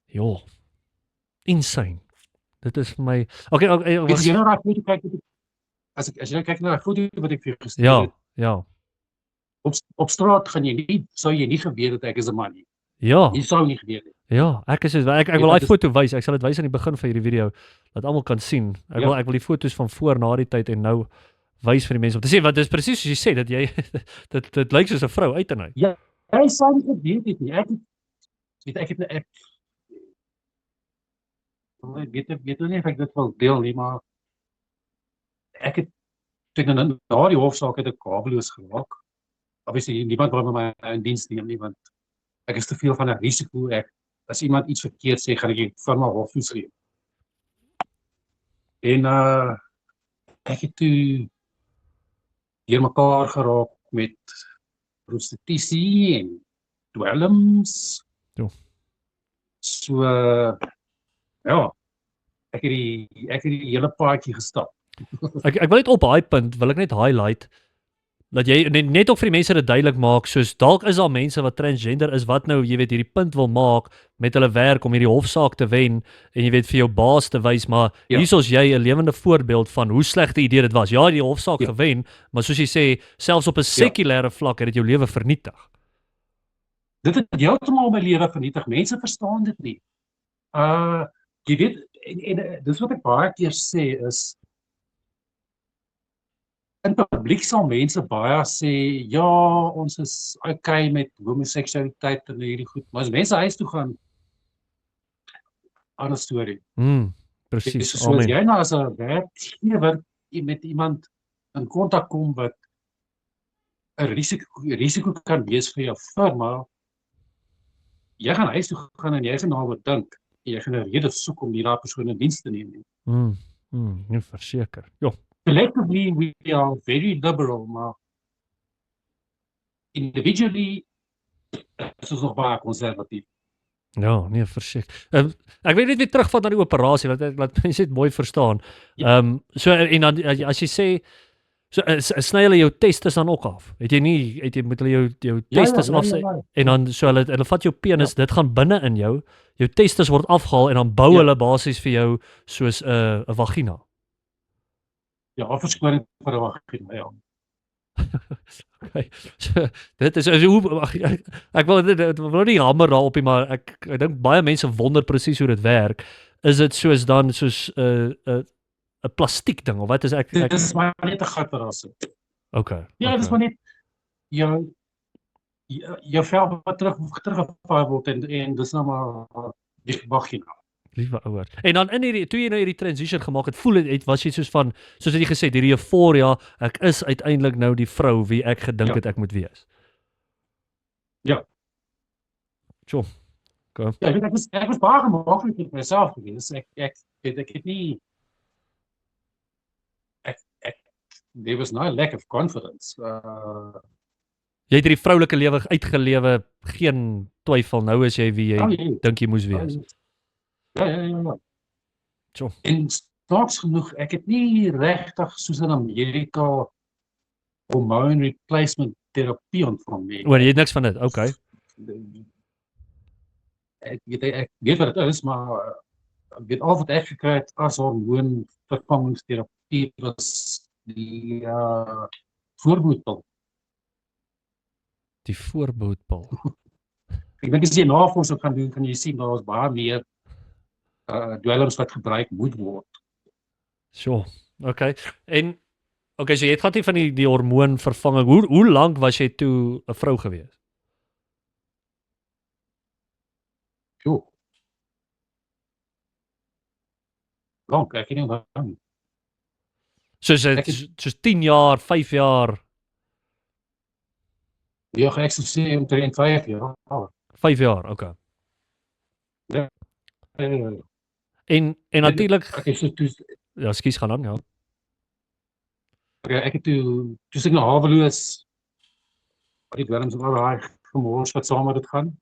Ja. Insane. Dit is vir my okay, as jy nou raak moet kyk as jy nou kyk na daai foto wat ek vir jou gestuur het. Ja. Op straat gaan jy nie sou jy nie geweet dat ek is 'n man nie. Ja. Jy sou nie geweet het. Ja, ek wil daai foto wys. Ek sal dit wys aan die begin van hierdie video dat almal kan sien. Ek wil die foto's van voor na die tyd en nou wys vir die mense om te sien wat dis presies soos jy sê dat jy dit lyk soos 'n vrou uit en uit. Ja. Hy sou nie geweet het nie. Ek weet nie of ek dit wil deel nie, maar ek het toe na die hofsaak het ek kabeloos geraak. Obviously niemand wil my in diens neem nie want ek is te veel van 'n risiko. As iemand iets verkeerd sê, gaan ek die firma hoftoets gee. En ek het toe deurmekaar geraak met prostitusie en dwelms. Ja. So ja, ek het die hele paadjie gestap. Ek wil net op daai punt, wil ek net highlight, dat jy net ook vir die mense dit duidelik maak, soos dalk is daar mense wat transgender is, wat nou, jy weet, hierdie punt wil maak met hulle werk om hierdie hofsaak te wen, en jy weet, vir jou baas te wys, maar Ja. hier's jy 'n lewende voorbeeld van hoe slegte idee dit was. Ja, die hofsaak gewen, maar soos jy sê, selfs op 'n sekulêre vlak het dit jou lewe vernietig. Dit het heeltemal my lewe vernietig. Mense verstaan dit nie. Jy weet, en dis wat ek baie keer sê is, in publiek sal mense baie sê, ja, ons is okay met homoseksualiteit en hierdie goed, maar as mense huis toe gaan, ander storie. Presies, So as amen. jy nou as 'n werkgewer met iemand in kontak kom wat 'n risiko kan wees vir jou firma, jy gaan huis toe gaan en jy gaan daaroor dink, en jy gaan 'n rede soek om hierdie persoon in diens te neem. Nee, verseker. Ja. Collectively, we are very liberal, maar individually is ons nog baie konservatief. Ja, nee, verseker. Ek weet net weer terugvat na die operasie, laat mense dit mooi verstaan. So en dan as jy sê, so sny hulle jou testis dan ook af. Het jy moet hulle jou testis afsny en dan so hulle vat jou penis, dit gaan binne in jou testis word afgehaal en dan bou hulle basies vir jou soos 'n vagina. Ja, verskoning vir 'n vagina, ja. Okay. So, dit is hoe ek wil nie hamer daarop nie, maar ek dink baie mense wonder presies hoe dit werk. Is dit soos 'n plastiek ding of wat is ek Dit is maar net 'n gat wat daar sit. Okay. Ja, dit is maar net jou vel wat teruggevaar word en dis nou maar die vagina. Liewe ouer. En dan toe jy nou hierdie transition gemaak het, voel dit was jy soos jy gesê het, hierdie euforia, ek is uiteindelik nou die vrou wie ek gedink het ek moet wees. Ja. Sjoe. Okay. Ja, ek was baie gemaklik met myself gewees. Ek het nie there was no lack of confidence. Jy het hierdie vroulike lewe uitgelewe, geen twyfel, nou is jy wie jy dink jy moes wees. Ja. Sjoe. En snaaks genoeg, ek het nie regtig soos in Amerika hormone replacement terapie ontvang nie. Jy het niks van dit, okay. Ek weet wat dit is, maar ek weet al wat ek gekry het as hormoon vervangingsterapie was die voorboedpil. Die voorboedpil. Ek dink as jy navorsing gaan doen, kan jy sien daar is baie meer dwelms wat gebruik moet word. Sure, okay. En okay, so jy het gehad nie van die hormoonvervanging. Hoe lank was jy toe 'n vrou gewees? Jo. Lank, ek weet nie hoe lang. Soos 10 jaar, 5 jaar. Ja, ek sou sê omtrent 5 jaar. 5 jaar, okay. Ja. En natuurlik, Ek so toe ja, skus gaan aan, ja. ek het toe ek na haweloos die dwelms en al daai gemors wat saam met dit gaan.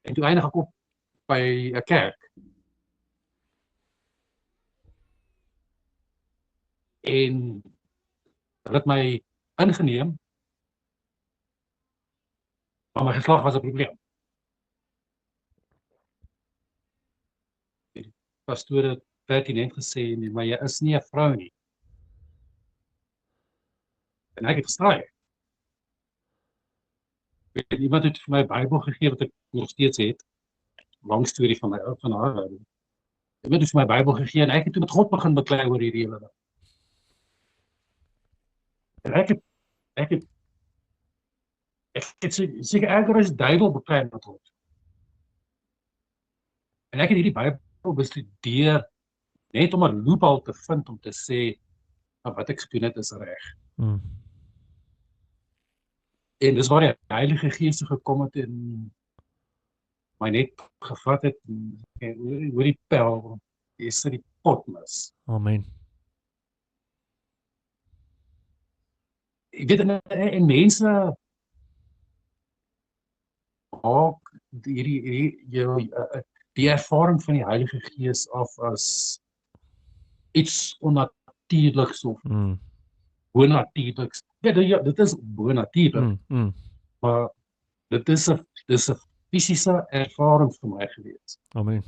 En toe eindig ek op by 'n kerk. En hulle het my ingeneem, maar my geslag was 'n probleem. Die pastoor het pertinent gesê, nee, maar jy is nie 'n vrou nie. En ek het gestraai. Iemand het vir my 'n Bybel gegee wat ek nog steeds het. Lang storie van haar. Iemand het vir my Bybel gegee en ek het toe met God begin beklei oor hierdie hele ding. En ek het seker erger as duiwel beklei met God. En ek het hierdie Bybel bestudeer net om 'n loophole te vind om te sê wat ek gedoen het is reg. En dis waar die Heilige Gees gekom het en my net gevat het en oor die pel is die pot mis. Amen. Ek weet en mense maak die ervaring van die Heilige Gees af as iets bonatuurliks of bonatuurliks. Ja, dit is bonatuurlik, maar dit is 'n fisiese ervaring vir my gewees. Amen.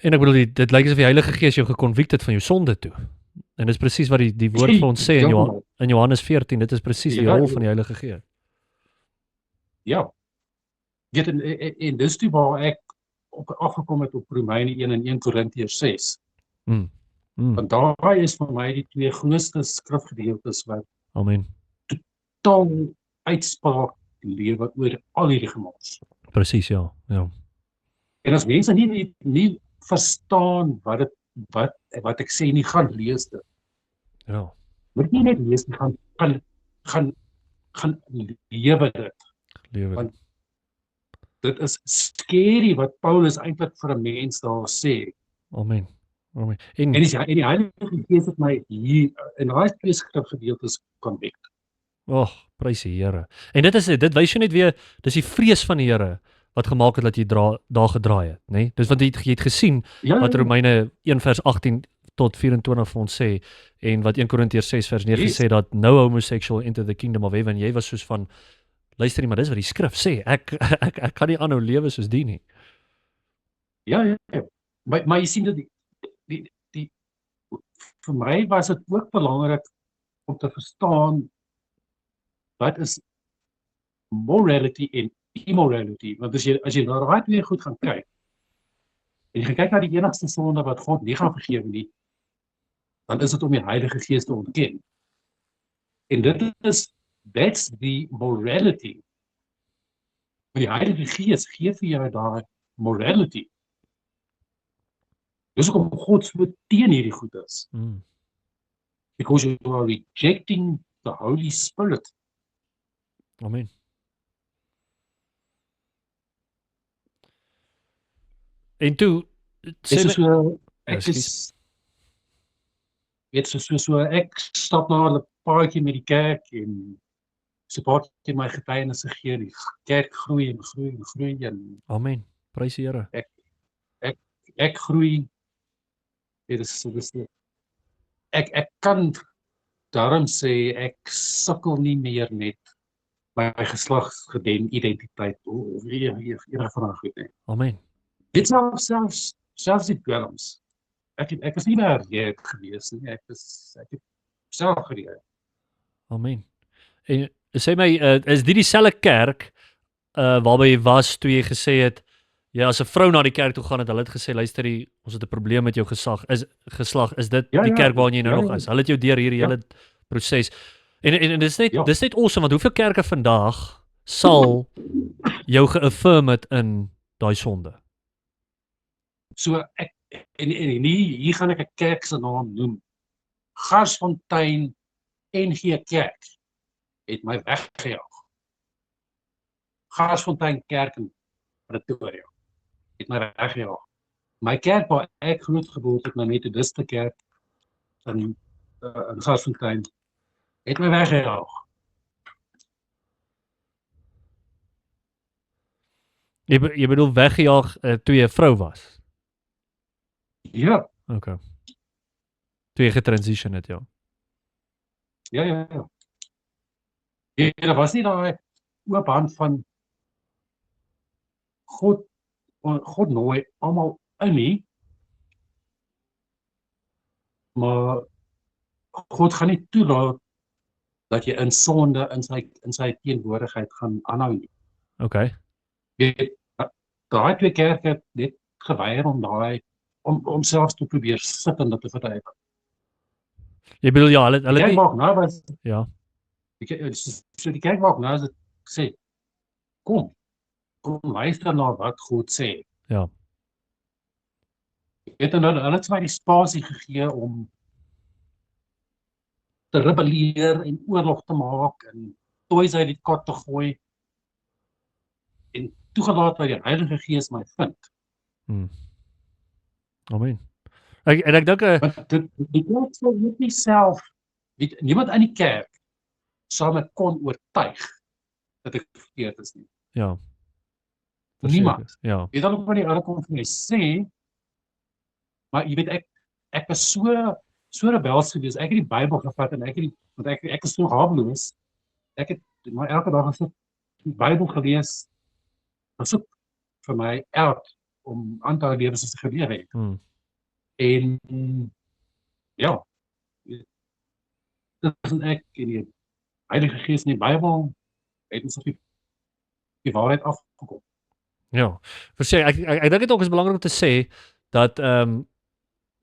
En ek bedoel, dit lyk asof die Heilige Gees jou gekonvikt het van jou sonde toe. En dis presies wat die woord vir ons sê in Johannes 14, dit is presies die rol van die Heilige Gees. Ja. Weet, en dis toe waar ek afgekom het op Romeine 1 en 1 Korintiërs 6. Want daar is vir my die twee grootste skrifgedeeltes wat Amen. totaal uitspraak lewe oor al hierdie gemors. Presies, ja. En as mense nie verstaan wat ek sê nie, gaan lees dit. Ja. Moet nie net lees nie, gaan lewe dit. Want dit is scary wat Paulus eintlik vir 'n mens daar sê. Amen. En die Heilige Gees het my hier in daai twee skrifgedeeltes konvik. Prys die Here. En dit wys jou net weer, dis die vrees van die Here wat gemaak het dat jy daar gedraai het, né? Dis want jy het gesien wat Romeine 1 vers 18 tot 24 vir ons sê, en wat 1 Korintiërs 6 vers 9 sê, dat no homosexual enter the kingdom of heaven. Jy was soos van, luister nie, maar dis wat die skrif sê, ek kan nie aanhou lewe soos die nie. Ja. Maar jy sien dat vir my was dit ook belangrik om te verstaan wat is morality en immorality. Want as jy na daai twee goed gaan kyk, en jy gaan kyk na die enigste sonde wat God nie gaan vergewe nie, dan is dit om die Heilige Gees te ontken. En that's the morality. Maar die Heilige Gees gee vir jou daai morality. Dis hoekom God so teen hierdie goed is. Because you are rejecting the Holy Spirit. Amen. En toe ek stap na 'n paadjie met die kerk en so 'n paadjie my getuienisse gee, die kerk groei en Amen. Prys die Here. Ek groei. Ek kan daarom sê ek sukkel nie meer met my geslagsidentiteit of enige van daai goed nie. Amen. Dit selfs die dwelms. Ek was nie meer gewees nie. Ek het self gereed. Amen. En sê my, is dit dieselfde kerk waarby jy was toe jy gesê het, ja, as 'n vrou na die kerk toe gaan het, hulle het gesê, luister, ons het 'n probleem met jou geslag, is dit die kerk waarin jy nou nog is? Hulle het jou deur hierdie hele proses. En dis net awesome, want hoeveel kerke vandag sal jou geaffirm het in daai sonde? So hier gaan ek 'n kerk se naam noem. Garsfontein NG Kerk het my weggejaag. Garsfontein Kerk in Pretoria het my weggejaag. My kerk waar ek groot geword het, my Methodiste kerk in Garsfontein, het my weggejaag. Jy bedoel weggejaag toe jy 'n vrou was? Ja. Okay. Toe jy getransition het, ja. Ja. Daar was nie daai oop hand van God nooi almal in nie, maar God gaan nie toelaat dat jy in sonde in sy teenwoordigheid gaan aanhou nie. Okay. Daai twee kerke het net geweier om selfs te probeer sit en dit te verduidelik. Jy bedoel ja, hulle kerk maak nou was ja. Die kerk maak nou as dit sê, kom luister na wat God sê. Ja. Hulle het my die spasie gegee om te rebelleer en oorlog te maak en toys uit die kot te gooi en toegelaat dat die Heilige Gees my vind. Amen. Ek dink die kerk sal nie self, niemand in die kerk sal my kon oortuig dat ek verkeerd is nie. Ja. Niemand. Ja. Jy dan ook van die ander kom vir my sê, maar jy weet ek is so rebels gewees. Ek het die Bybel gevat en want ek is so haweloos. Ek het maar elke dag gesit die Bybel gelees. Dit soek vir my uit om aan te hou lewe soos dit gebeur het. En ja, dit is ek in die Heilige Gees in die Bybel het ons op die waarheid afgekom. Ja, verseker ek dink dit ook is belangrik om te sê dat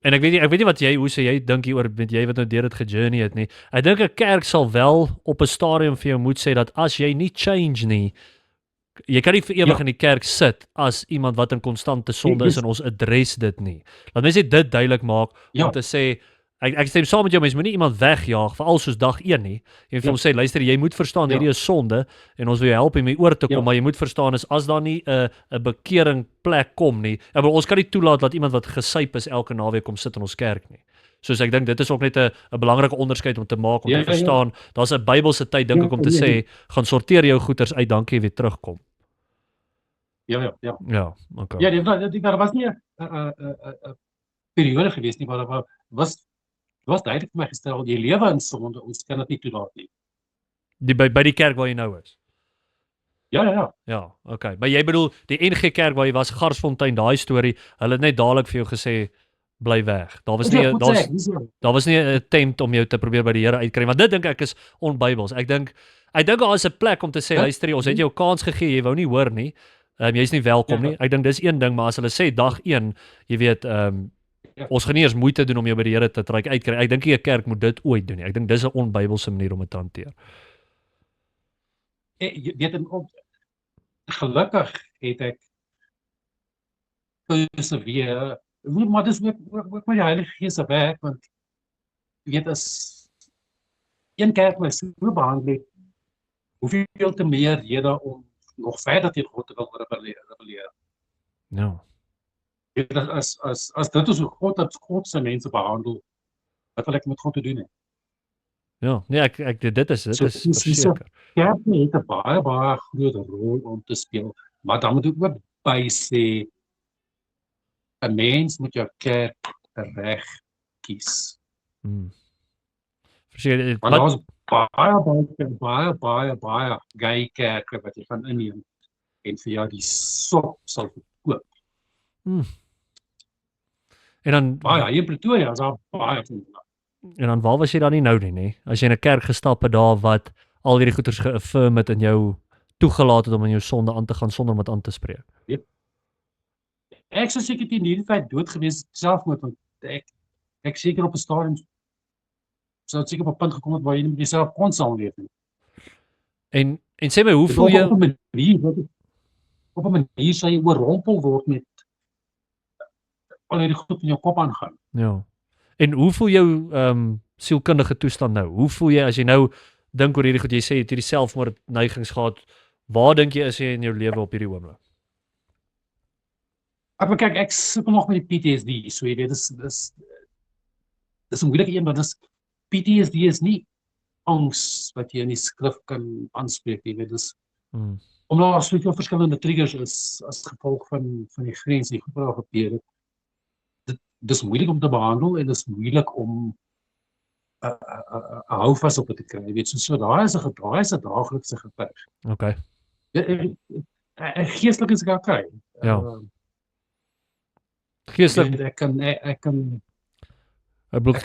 en ek weet nie wat hoe sê jy dink hieroor met jy wat nou deur dit gejourney het nie. Ek dink 'n kerk sal wel op 'n stadium vir jou moet sê dat as jy nie change nie, jy kan nie vir ewig in die kerk sit as iemand wat in konstante sonde is en ons adres dit nie. Laat mense dit duidelik maak om te sê ek stem saam met jou, mens moenie iemand wegjaag veral soos dag 1 nie. Jy moet vir hom sê luister, jy moet verstaan hierdie is sonde en ons wil jou help om hier oor te kom, maar jy moet verstaan as daar nie 'n bekering plek kom nie. Ons kan nie toelaat dat iemand wat gesyp is elke naweek kom sit in ons kerk nie. Soos ek dink dit is ook net 'n belangrike onderskeid om te maak om te verstaan. Daar's 'n Bybelse tyd dink ek om te sê gaan sorteer jou goeders uit, dankie jy weer terugkom. Ja, okay. Ja, daar was nie 'n periode gewees nie, maar daar was duidelik vir my gestel, jy lewe in sonde, ons kan dit nie toelaat nie. By die kerk waar jy nou is? Ja. Ja, okay. Maar jy bedoel, die NG Kerk waar jy was, Garsfontein, daai storie, hulle het net dadelik vir jou gesê, bly weg. Daar was nie 'n attempt om jou te probeer by die Here uitkry, want dit dink ek is onbybels. Ek dink daar is 'n plek om te sê, luister, ons het jou kans gegee, jy wou nie hoor nie, jy's nie welkom nie. Ek dink dis een ding, maar as hulle sê dag 1, jy weet, ons gaan nie eers moeite doen om jou by die Here te uitkry. Ek dink nie 'n kerk moet dit ooit doen nie. Ek dink dis 'n onbybelse manier om dit te hanteer. Jy weet, gelukkig het ek perseveer, maar dis ook met die Heilige Gees se werk, want jy weet, as een kerk my so behandel het, hoeveel te meer rede om nog verder teen God te wil rebelleer. Ja. As dit is hoe God se mense behandel, wat wil ek met God te doen hê? Ja, nee, dit is verseker. Ja, het 'n baie groot rol om te speel, maar dan moet ek ook by sê 'n mens moet jou kerk reg kies. Verseker, want daar's baie gay kerke wat jy gaan inneem en vir jou die sop sal verkoop. En dan baie in Pretoria is daar baie van. En dan waar was jy dan nie nou nie? As jy in 'n kerk gestap het daar wat al hierdie goeters geaffirm het en jou toegelaat het om in jou sonde aan te gaan sonder om dit aan te spreek. Yep. Ek sou seker teen hierdie tyd dood gewees selfmoord, want ek seker op 'n stadium sou seker op 'n punt gekom het waar jy nie met jouself kon saamleef nie. En sê my, hoe voel jy op 'n manier sou jy oorrompel word met al hierdie goed in jou kop aangaan. Ja. En hoe voel jou sielkundige toestand nou? Hoe voel jy as jy nou dink oor hierdie goed, jy sê jy het hierdie selfmoordneigings gehad, waar dink jy is jy in jou lewe op hierdie oomblik? Kyk, ek sukkel nog met die PTSD, so jy weet, dis 'n moeilike een, want PTSD is nie angs wat jy in die skrif kan aanspreek, jy weet, dis omdat daar soveel verskillende triggers is as gevolg van die grens die goed wat gebeur het. Dis moeilik om te behandel en dis moeilik om 'n houvas op te kry, weet, so daai is 'n daaglikse getuig. Okay. Geestelik is ek okay. Ja. Geestelik ek kan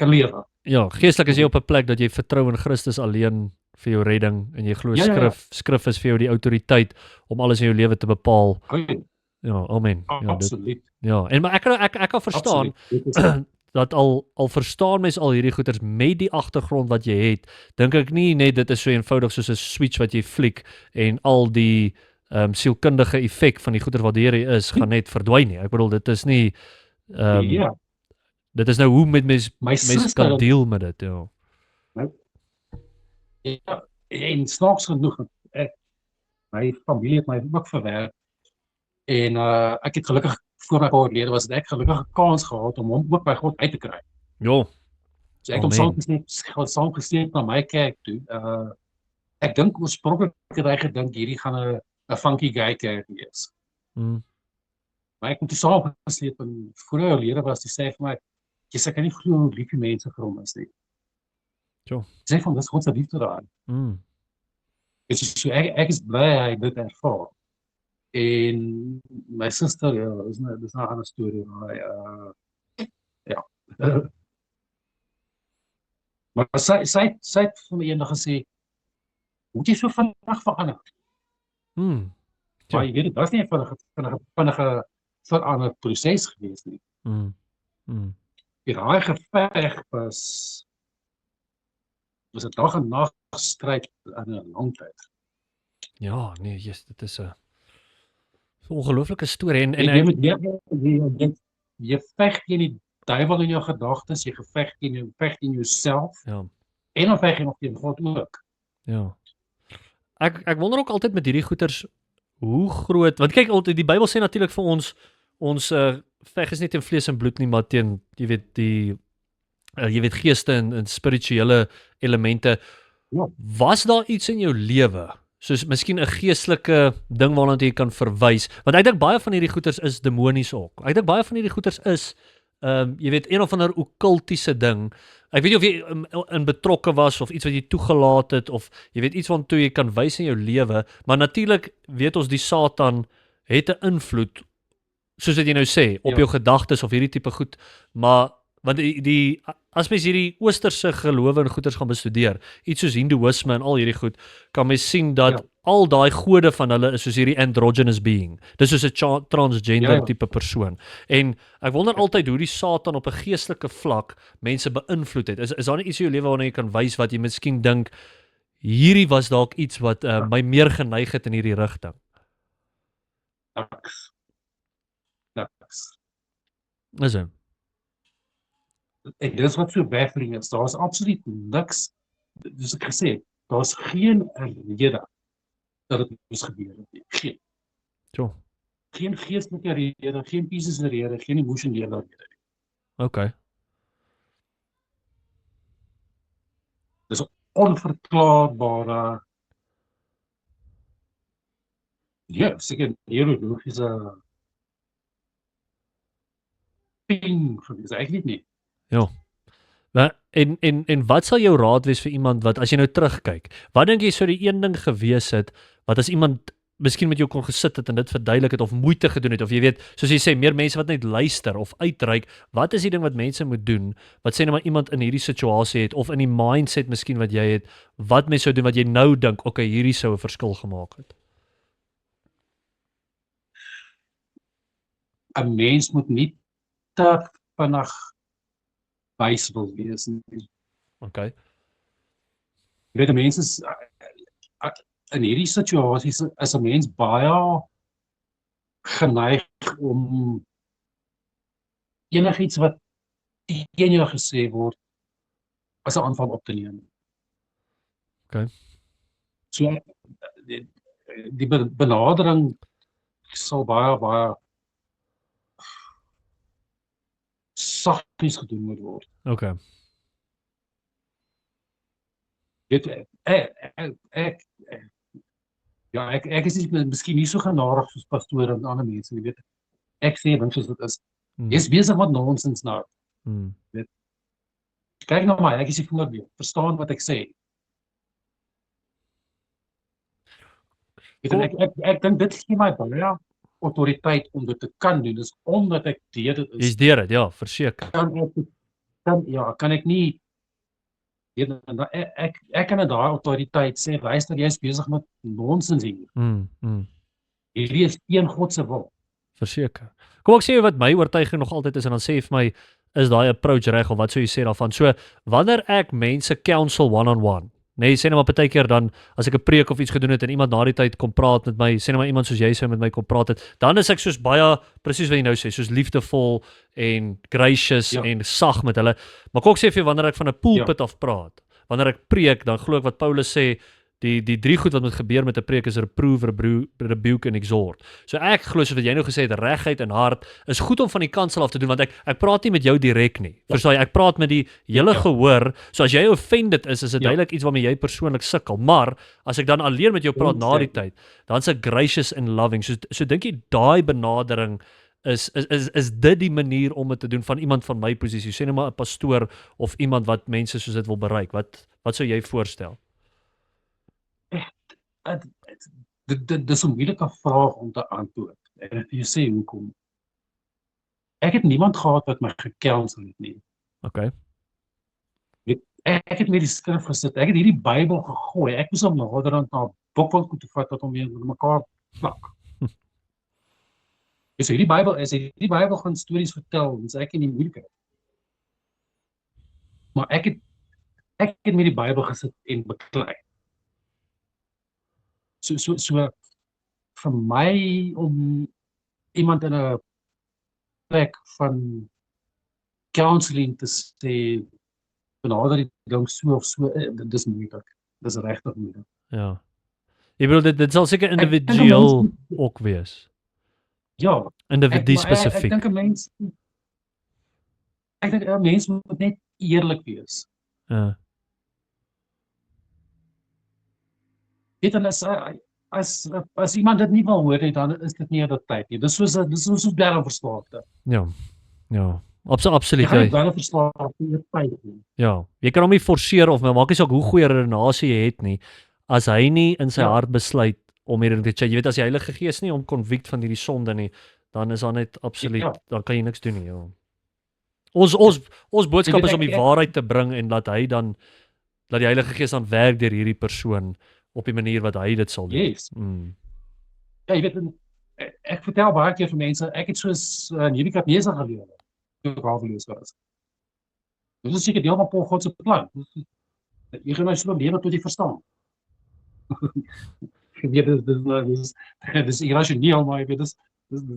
lewe. Ja, geestelik is jy op 'n plek dat jy vertrou in Christus alleen vir jou redding en jy glo skrif is vir jou die autoriteit om alles in jou lewe te bepaal. Ja, amen. Absoluut. En maar ek kan verstaan dat al verstaan mens al hierdie goeters met die agtergrond wat jy het, dink ek nie net dit is so eenvoudig soos 'n switch wat jy fliek en al die sielkundige effek van die goeter wat hier is gaan net verdwyn nie. Ek bedoel dit is nie dit is nou hoe met mens kan deel met dit, ja. Ja, en snaaks genoeg, my familie het my ook verwerp en ek het gelukkig voor my oorlede was ek gelukkig 'n kans gehad om hom ook by God uit te kry. Ja. So ek het hom saamgesleep na my kerk toe. Ek dink oorspronklik het hy gedink hierdie gaan 'n funky gay kerk wees. Maar ek het toe saamgesleep en voor hy oorlede was, hy sê vir my, jy sê kan nie glo hoe lief die mense vir hom is nie. Ja. Sê van dis God se liefde daar. Dit is so ek is bly hy dit ervaar. En my suster, ja, dis 'n ander storie, maar ja. Maar sy het vir my eendag gesê, moet jy so vinnig verander? Maar jy weet dit, daar's nie 'n vinnige verander proses gewees nie. Daai geveg was 'n dag en nag stryd in 'n lang tyd. Ja, nee, dit is 'n ongelooflike storie en jy veg teen die duiwel in jou gedagtes, jy veg teen jouself. Ja. En dan veg jy nog teen God ook. Ja. Ek wonder ook altyd met hierdie goeters hoe groot, want kyk altyd die Bybel sê natuurlik vir ons veg is nie teen vlees en bloed nie, maar teen jy weet geeste en spirituele elemente. Ja. Was daar iets in jou lewe soos miskien 'n geestelike ding waarna jy kan verwys? Want ek dink baie van hierdie goeters is demonies ook. Ek dink baie van hierdie goeters is jy weet een of ander okkultiese ding. Ek weet nie of jy in betrokke was of iets wat jy toegelaat het of jy weet iets waartoe jy kan wys in jou lewe, maar natuurlik weet ons die Satan het 'n invloed soos wat jy nou sê op jou gedagtes of hierdie tipe goed, maar want as mens hierdie oosterse gelowe en goeters gaan bestudeer, iets soos hindoeïsme en al hierdie goed, kan mens sien dat al daai gode van hulle is soos hierdie androgynous being. Dis soos 'n transgender tipe persoon. En ek wonder altyd hoe die Satan op 'n geestelike vlak mense beïnvloed het. Is daar nie iets in jou lewe waarna jy kan wys wat jy miskien dink hierdie was dalk iets wat my meer geneig het in hierdie rigting? Niks. Is dit? En dis wat so baffling is, daar is absoluut niks, dus ek gesê, daar is geen rede dat dit moes gebeur het. Geen geestelike rede, geen fisiese rede, geen emosionele rede. Okay. Dis 'n onverklaarbare seker neurologiese ping gewees, ek weet nie. Ja. En wat sal jou raad wees vir iemand wat as jy nou terugkyk, wat dink jy sou die een ding gewees het wat as iemand miskien met jou kon gesit het en dit verduidelik het of moeite gedoen het of jy weet, soos jy sê, meer mense wat net luister of uitreik, wat is die ding wat mense moet doen, wat sê nou maar iemand in hierdie situasie het of in die mindset miskien wat jy het, wat mense sou doen wat jy nou dink, okay, hierdie sou 'n verskil gemaak het? 'n Mens moet nie te vinnig wys wil wees nie. Okay. Jy weet, mense is in hierdie situasies is 'n mens baie geneig om enigiets wat teen jou gesê word as 'n aanval op te neem. Okay. So die benadering sal baie saggies gedoen moet word. Okay. Weet ek is miskien nie so genadig soos pastoor en ander mense, jy weet. Ek sê dink soos dit is. Jy's besig met nonsens nou. Weet. Kyk nou maar, ek is die voorbeeld. Verstaan wat ek sê. Ek dink dit gee my baie autoriteit om dit te kan doen. Dis omdat ek dit is. Jy's deur dit, ja, verseker. Kan ek nie ek kan daai autoriteit sê, luister, jy is besig met nonsens hier. Hierdie is teen God se wil. Verseker. Kom ek sê wat my oortuiging nog altyd is en dan sê jy vir my, is daai approach reg of wat sou jy sê daarvan? So, wanneer ek mense counsel one-on-one, nee, sê nou maar partykeer dan, as ek 'n preek of iets gedoen het en iemand na die tyd kom praat met my, sê nou maar iemand soos jy sou met my kom praat het, dan is ek soos baie, presies wat jy nou sê, soos liefdevol en gracious en sag met hulle. Maar ek ook sê vir jou, wanneer ek van 'n pulpit af praat, wanneer ek preek, dan glo ek wat Paulus sê, die drie goed wat moet gebeur met 'n preek is reproof, rebuke en exhort. So ek glo soos wat jy nou gesê het, regheid en hart is goed om van die kansel af te doen, want ek praat nie met jou direk nie. Verstaan jy? Ek praat met die hele gehoor. So as jy offended is dit duidelik iets waarmee jy persoonlik sukkel. Maar as ek dan alleen met jou praat na die tyd, dan is ek gracious and loving. So dink jy daai benadering is dit die manier om dit te doen van iemand van my posisie, sê nou maar 'n pastoor of iemand wat mense soos dit wil bereik. Wat sou jy voorstel? Dis 'n moeilike vraag om te antwoord. En ek wil sê hoekom. Ek het niemand gehad wat my gecounsel het nie. Okay. Ek het met die skrif gesit. Ek het hierdie Bybel gegooi. Ek moes hom naderhand na 'n bokwinkel toe vat wat hom weer met mekaar plak. So hierdie Bybel gaan stories vertel, dis ek in die moeilikheid. Maar ek het met die Bybel gesit en beklei. So vir my om iemand in 'n plek van counseling te sê benader die ding so of so, dis moeilik. Dis regtig moeilik. Ja. Jy bedoel dit sal seker individueel ook wees. Ja, Individu ek spesifiek. dink 'n mens moet net eerlik wees. Ja. Weet dan as iemand dit nie wil hoor nie, dan is dit nie aan die tyd nie. Dis soos dwelmverslaafde. Ja. Ja. Absoluut. Jy gaan nie dwelmverslaafde in jou tyd nie. Ja. Jy kan hom nie forceer of maak nie saak hoe goeie redenasie jy het nie, as hy nie in sy hart besluit om hierdie te jy weet as die Heilige Gees nie om convict van hierdie sonde nie, dan is daar net absoluut, dan kan jy niks doen nie. Ja. Ons boodskap is om die waarheid te bring en laat die Heilige Gees dan werk deur hierdie persoon op die manier wat hy dit sal doen. Yes. Ja, jy weet, ek vertel baie keer vir mense, ek het soos Nebukadnezar gelewe, toe ek haweloos was. Dit is seker deel van God se plan. Jy gaan nou so lewe tot jy verstaan. Jy weet, dis irrasioneel, maar jy weet,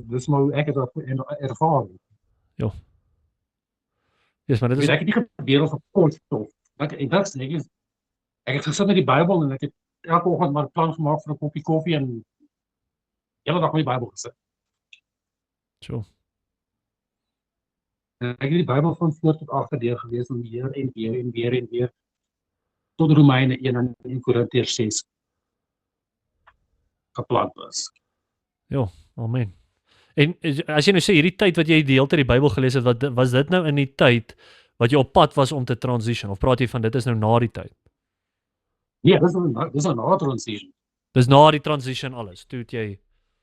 dis maar hoe ek het ervaar. Ja. Yes, maar dit is ek het nie gebeur of 'n kortstof. Ek het gesit met die Bybel en ek het elke oggend maar 'n plan gemaak vir 'n koppie koffie en hele dag met die Bybel gesit. so. En ek het die Bybel van voor tot agter deur gelees en weer tot Romeine 1 en 1 Korintiërs 6 geplant was. Ja, amen. En as jy nou sê hierdie tyd wat jy die hele tyd die Bybel gelees het, was dit nou in die tyd wat jy op pad was om te transition of praat jy van dit is nou na die tyd? Nee, dis 'n na transition. Dis na die transition alles. Toe het jy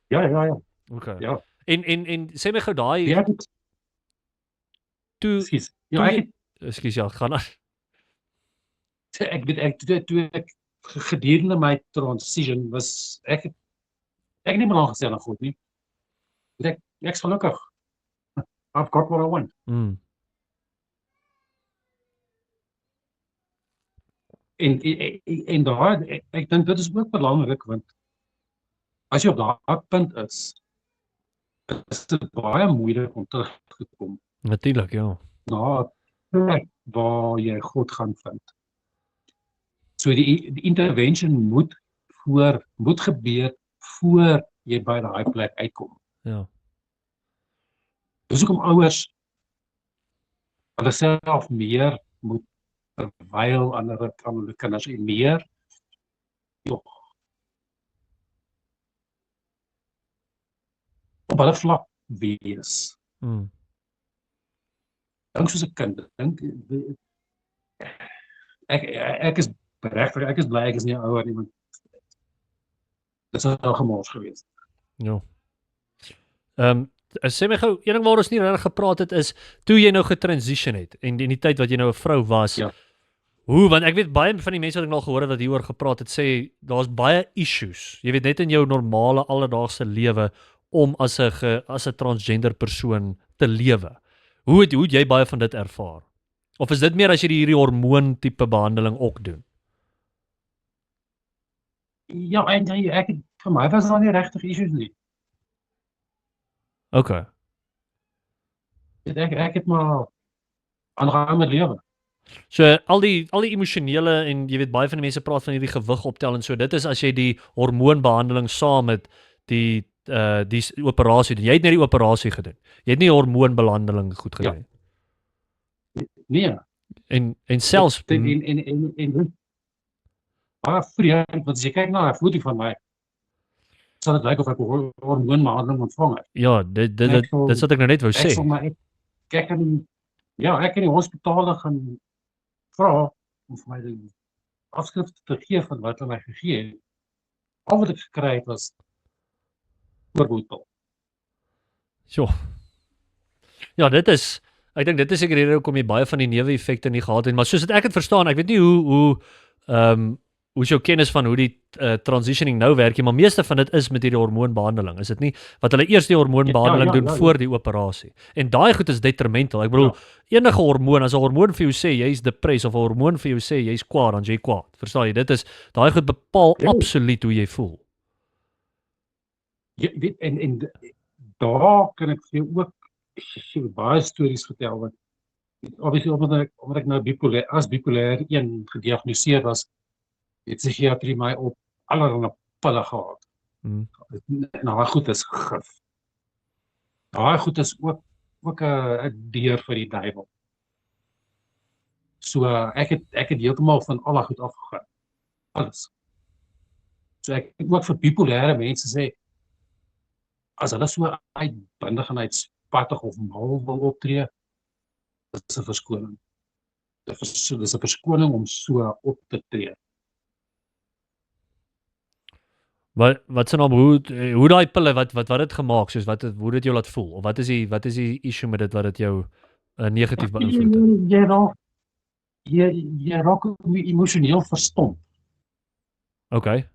Ja. Okay. Ja. En sê my gou daai Ja, toe Ekskuus. Ja, ekskuus ja, gaan aan. Toe ek gedurende my transition was ek nie meer aangestel aan God nie. Ek's gelukkig. I've got what I want. En daar ek dink dit is ook belangrik want as jy op daai punt is dit baie moeilik om terug te kom. Natuurlik, ja. Na 'n plek waar jy God gaan vind. So die intervention moet gebeur voor jy by daai plek uitkom. Ja. Dis hoekom ouers hulle self meer moet terwyl ander kan hulle kinders en meer op hulle vlak wees. Dink soos 'n kind. Ek is regtig, ek is bly ek is nie ouer nie, want dit is 'n gemors geweest. Ja. Sê my gou, een ding waar ons nie regtig gepraat het is toe jy nou getransition het en in die tyd wat jy nou 'n vrou was. Ja. Hoe, want ek weet baie van die mense wat ek al gehoor het wat hieroor gepraat het sê daar's baie issues. Jy weet net in jou normale alledaagse lewe om as 'n transgender persoon te lewe. Hoe het jy baie van dit ervaar? Of is dit meer as jy hierdie hormoon tipe behandeling ook doen? Ja, en vir my was daar nie regtig issues nie. Okay. Ek het maar aangaan met lewe. So al die emosionele en jy weet baie van die mense praat van hierdie gewig optel en so dit is as jy die hormoonbehandeling saam met die operasie doen. Jy het net die operasie gedoen. Jy het nie hormoonbehandeling goed gedoen nie. Nee. En selfs baie vreemd, want as jy kyk na 'n foto van my, sal dit lyk of ek 'n hormoonbehandeling ontvang het. Ja, dit wat ek nou net wou Ek sal sê. maar ek kan die hospitale gaan vra om vir my die afskrifte te gee van wat hulle my gegee het. Al wat ek gekry het was oorboetel. Jo. Ja, ek dink dit is seker die rede hoekom jy baie van die neeweffekte nie gehad het, maar soos ek het verstaan, ek weet nie hoe hoe is jou kennis van hoe die transitioning nou werk nie, maar meeste van dit is met hierdie hormoonbehandeling, is dit nie? Wat hulle eers die hormoonbehandeling doen voor die operasie. En daai goed is detrimental. Ek bedoel, enige hormoon, as 'n hormoon vir jou sê jy's depressed of 'n hormoon vir jou sê jy's kwaad, dan jy kwaad. Verstaan jy? Daai goed bepaal absoluut hoe jy voel. Ja, weet, en daar kan ek vir jou ook baie stories vertel, want obviously omdat ek nou bipolêr 1 gediagnoseer was, het psigiatrie my op allerlei pille gehad. En daai goed is gif. Daai goed is ook 'n deur vir die duiwel. So ek het heeltemal van al daai goed afgegaan. Alles. So ek het ook vir bipolêre mense sê, as hulle so uitbundig en uitspattig of mal wil optree, dis 'n verskoning. Dis 'n verskoning om so op te tree. Wat se naam, hoe daai pille wat dit gemaak, soos hoe dit jou laat voel, of wat is die issue met dit wat dit jou negatief beïnvloed het? Jy raak emosioneel verstomp. Okay.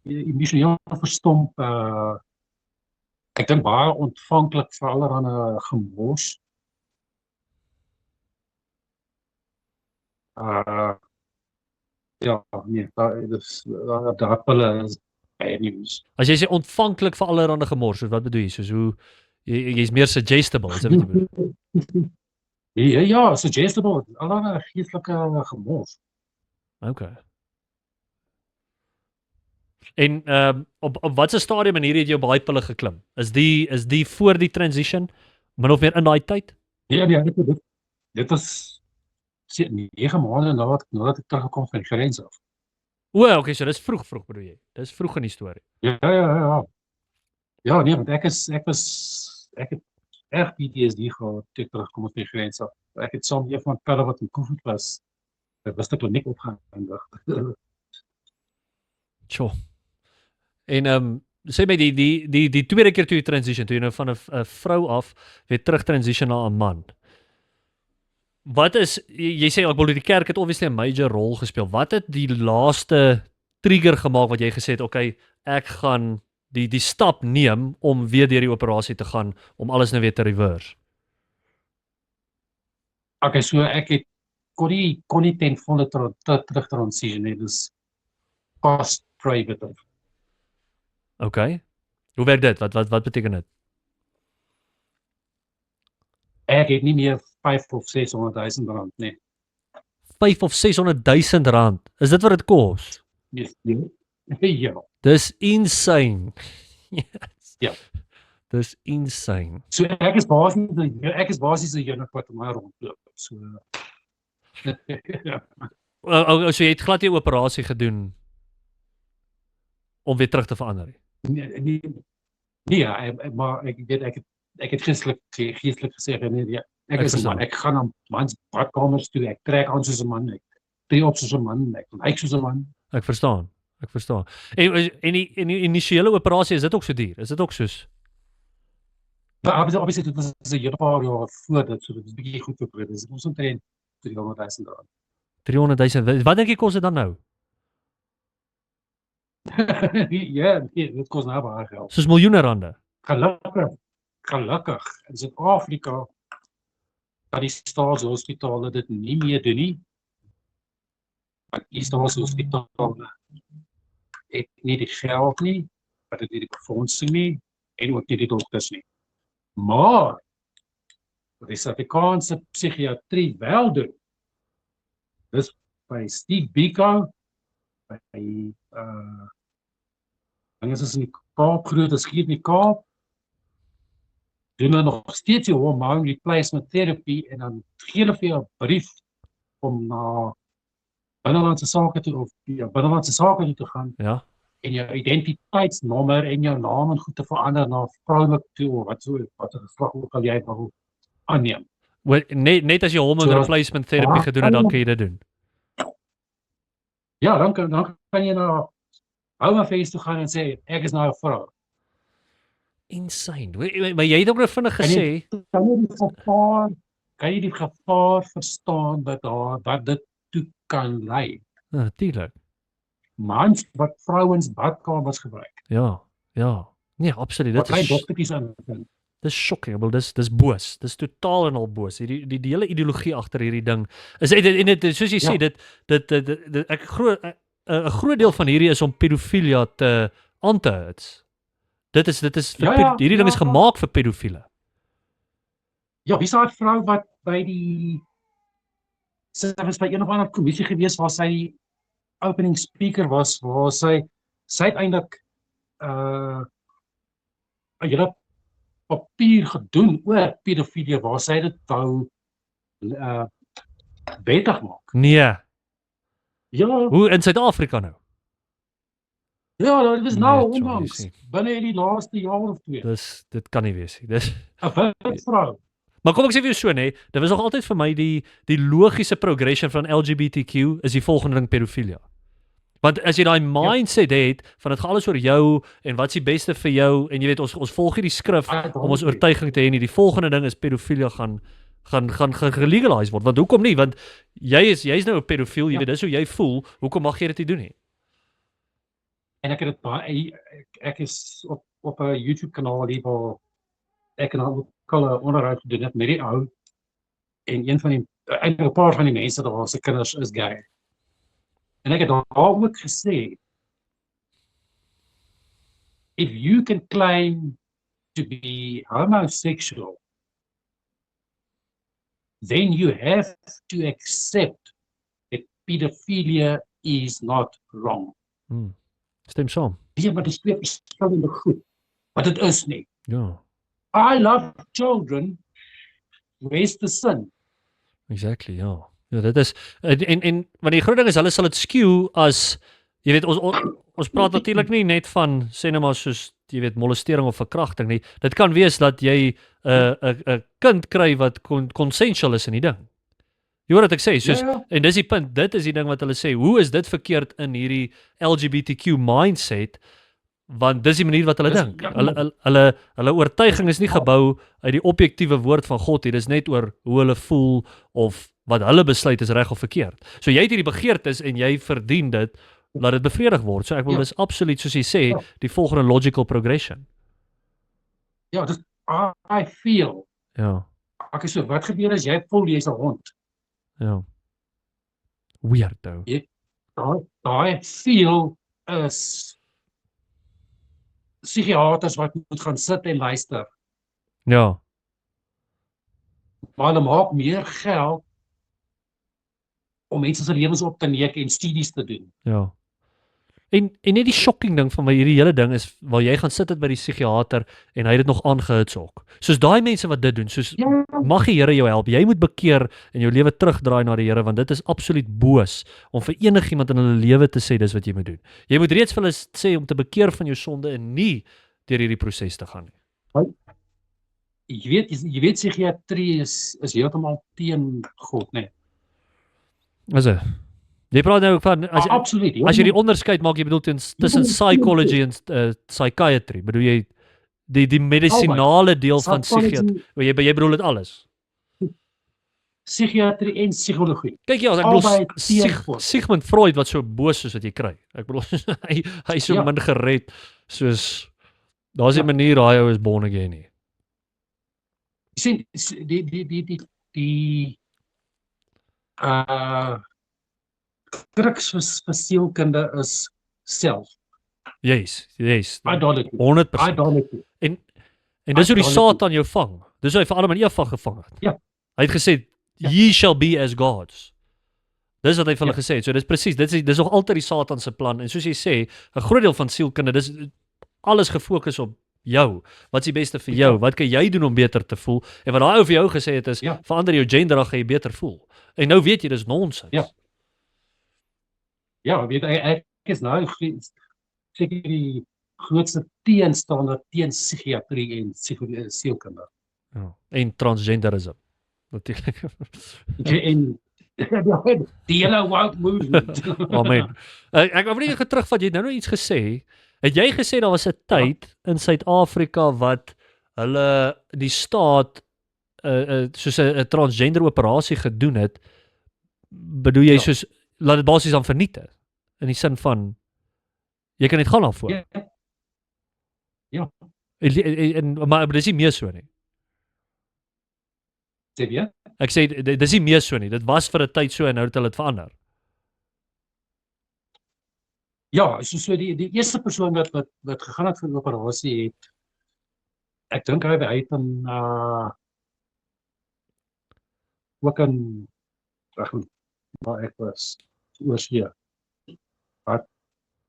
Emosioneel verstomp, ek dink baie ontvanklik vir allerlei gemors. Ja, nee, daai pille is baie nieuws. As jy sê ontvanklik vir allerlei gemors, soos wat bedoel jy? Soos hoe jy's meer suggestible, is dit wat jy bedoel? Ja, suggestible, allerlei geestelike gemors. Okay. En op watse stadium in hierdie het jy op daai pille geklim? Is die voor die transition, min of meer in daai tyd? Ja, dit was 9 maande nadat ek teruggekom van die grens af. Okay, so dis vroeg bedoel jy. Dis vroeg in die storie. Ja. Ja, nee, want ek het erg PTSD gehad toe ek terugkom van die grens af. Ek het saam van pille wat in COVID was, ek was dit nie opgehandig. Tjoh. En sê my die tweede keer toe jy transition, toe jy nou van 'n vrou af weer terug transition na 'n man. Wat is, jy sê ek bedoel die kerk het obviously 'n major rol gespeel. Wat het die laaste trigger gemaak wat jy gesê het, okay, ek gaan die stap neem om weer deur die operasie te gaan om alles nou weer te reverse? Okay, so ek kon nie ten volle terug transition nie, dis cost prohibitive. Okay. Hoe werk dit? Wat beteken dit? Ek het nie meer 5 of 600,000 rand nie. 5 of 600,000 rand. Is dit wat dit kos? Yes, ja. Dis insane. Yes. Ja. Dis insane. So ek is basies 'n junig wat maar rondloop. So So jy het glad nie 'n operasie gedoen om weer terug te verander nie. Nee, maar ek weet ek het geestelik gesê nee, ek is 'n man. Ek gaan na mans badkamers toe, ek trek aan soos 'n man, ek tree op soos 'n man, ek lyk soos 'n man. Ek verstaan. En die initiële operasie, is dit ook so duur? Is dit ook soos? Maar obviously dit was 'n hele paar jaar voor dit, so dit is bietjie goed geprobeer. Dis ons omtrent 300,000 rand. 300,000. Wat dink jy kos dit dan nou? Ja, dit kos nou baie geld. Soos miljoene rande. Gelukkig in Suid-Afrika dat die staatshospitale dit nie meer doen nie. Want die staatshospitale het nie die geld nie, wat het nie die befondsing nie, en ook nie die dokters nie. Maar wat die Suid-Afrikaanse psigiatrie wel doen, dis by Steve Biko, by is in die Kaap, groot as hier in die Kaap, doen hulle nog steeds die hormone replacement therapy en dan gee hulle vir jou 'n brief om na binnelandse sake toe te gaan. Ja. en jou identiteitsnommer en jou naam en goed te verander na vroulik toe, wat 'n geslag ook al jy wil aanneem. Net as jy hormone So, replacement therapy gedoen het, dan kan jy dit doen. Ja, dan kan jy na Home Affairs toe gaan en sê, ek is nou 'n vrou. Insane. Maar jy het ook nou vinnig gesê, Kan jy die gevaar verstaan wat dit toe kan lei? natuurlik. Mans wat vrouens badkamers gebruik. Ja. Nee, absoluut. Wat Dit hy is dogtertjies aan. dis shocking. Dis boos. Dis totaal en al boos. Die hele ideologie agter hierdie ding is en dit soos jy sê, dit ek glo 'n groot deel van hierdie is om pedofilia aan te hits. Dit is vir hierdie ding is gemaak vir pedofiele. Ja, wie sê 'n vrou wat by sy was by een of ander kommissie gewees waar sy die opening speaker was, waar sy het eintlik 'n hele papier gedoen oor pedofilie waar sy dit wou wettig maak. Nee. Ja, Hoe in Suid-Afrika nou? ja, dit is nou Nee, onlangs, sorry, binne die laaste jaar of 2. Dit kan nie wees nie. Dis 'n wit vrou. Maar kom ek sê vir jou so dit was nog altyd vir my die logiese progression van LGBTQ is die volgende ding pedofilia. Want as jy daai mindset het van dit gaan alles oor jou en wat's die beste vir jou en jy weet ons volg hierdie skrif om ons oortuiging te hê nie. Die volgende ding is pedofilia gaan gelegaliseer word. Want hoekom nie? Want jy's nou 'n pedofiel, jy weet dis hoe jy voel. Hoekom mag jy dit nie doen nie? En ek is op 'n YouTube kanaal hier waar ek ook al 'n onderhoud gedoen het met die ou en eintlik 'n paar van die mense daar se kinders is gay. En ek het daar ook gesê, if you can claim to be homosexual, then you have to accept that pedophilia is not wrong. Stem saam. Ja, maar dis twee verskillende goed. Wat dit is nie. Ja. I love children. Where's the sin? Exactly, ja. Ja, dit is en want die groot ding is hulle sal dit skew as jy weet ons praat natuurlik nie net van sê net maar soos jy weet molestering of verkrachting nie. Dit kan wees dat jy 'n kind kry wat consensual is in die ding. Jy hoor wat ek sê, soos en dis die punt, dit is die ding wat hulle sê, hoe is dit verkeerd in hierdie LGBTQ mindset? Want dis die manier wat hulle dink. Hulle oortuiging is nie gebou uit die objektiewe woord van God nie, dis net oor hoe hulle voel of wat hulle besluit is reg of verkeerd. So jy het hierdie begeertes en jy verdien dit, laat dit bevredig word. So ek wil dis absoluut soos jy sê, die volgende logical progression. Ja, dis I feel. Ja. Ek sê wat gebeur as jy voel jy's 'n hond? Ja. Weird though. Daai feel is psigiaters wat moet gaan sit en luister. Ja. Maar hulle maak meer geld om mense se lewens op te neek en studies te doen. Ja. En net die shocking ding van hierdie hele ding is waar jy gaan sit by die psigiater en hy het dit nog aangehits ook. Soos daai mense wat dit doen, soos mag die Here jou help. Jy moet bekeer en jou lewe terugdraai na die Here want dit is absoluut boos om vir enigiemand in hulle lewe te sê dis wat jy moet doen. Jy moet reeds vir hulle sê om te bekeer van jou sonde en nie deur hierdie proses te gaan nie. Jy weet psigiatrie is heeltemal teen God, né? Is dit? Jy praat nou van absoluut. As jy die onderskeid maak, jy bedoel tussen psychology en psychiatry, bedoel jy die medisinale deel van psigiatrie. Jy bedoel dit alles. Psigiatrie en psigologie. Kyk ja, ek bedoel Sigmund Freud wat so boos is wat jy kry. Ek bedoel hy so min gered soos daar's 'n manier hy is born again nie. Sien die drugs vir sielkunde is self. Yes. Idolatry. 100%. Idolatry. En dis hoe die Satan jou vang. Dis hoe hy vir Adam en Eva gevang het. Ja. Hy het gesê, ye shall be as gods. Dis wat hy vir hulle gesê het. So dis presies, dis nog altyd die Satan se plan. En soos jy sê, 'n groot deel van sielkunde, dis alles gefokus op jou. Wat's die beste vir jou? Wat kan jy doen om beter te voel? En wat daai ou vir jou gesê het is, verander jou gender dan gaan jy beter voel. En nou weet jy dis nonsens. Ja, weet ek is nou seker die grootste teenstander teen psigiatrie en sielkunde. Ja. En transgenderisme natuurlik. En die hele woke movement. Amen. Ek wou net terugvat, jy het nou nog iets gesê. Het jy gesê daar was 'n tyd in Suid-Afrika wat hulle die staat soos 'n transgender operasie gedoen het, bedoel jy soos laat dit basies dan vernietig in die sin van jy kan net gaan daarvoor. Ja. Maar dis nie meer so nie. Sê jy? Ek sê dis nie meer so nie. Dit was vir 'n tyd so en nou het hulle dit verander. Ja, so die eerste persoon wat gegaan het vir 'n operasie het, ek dink hy het in ook in waar ek was oorsee. Wat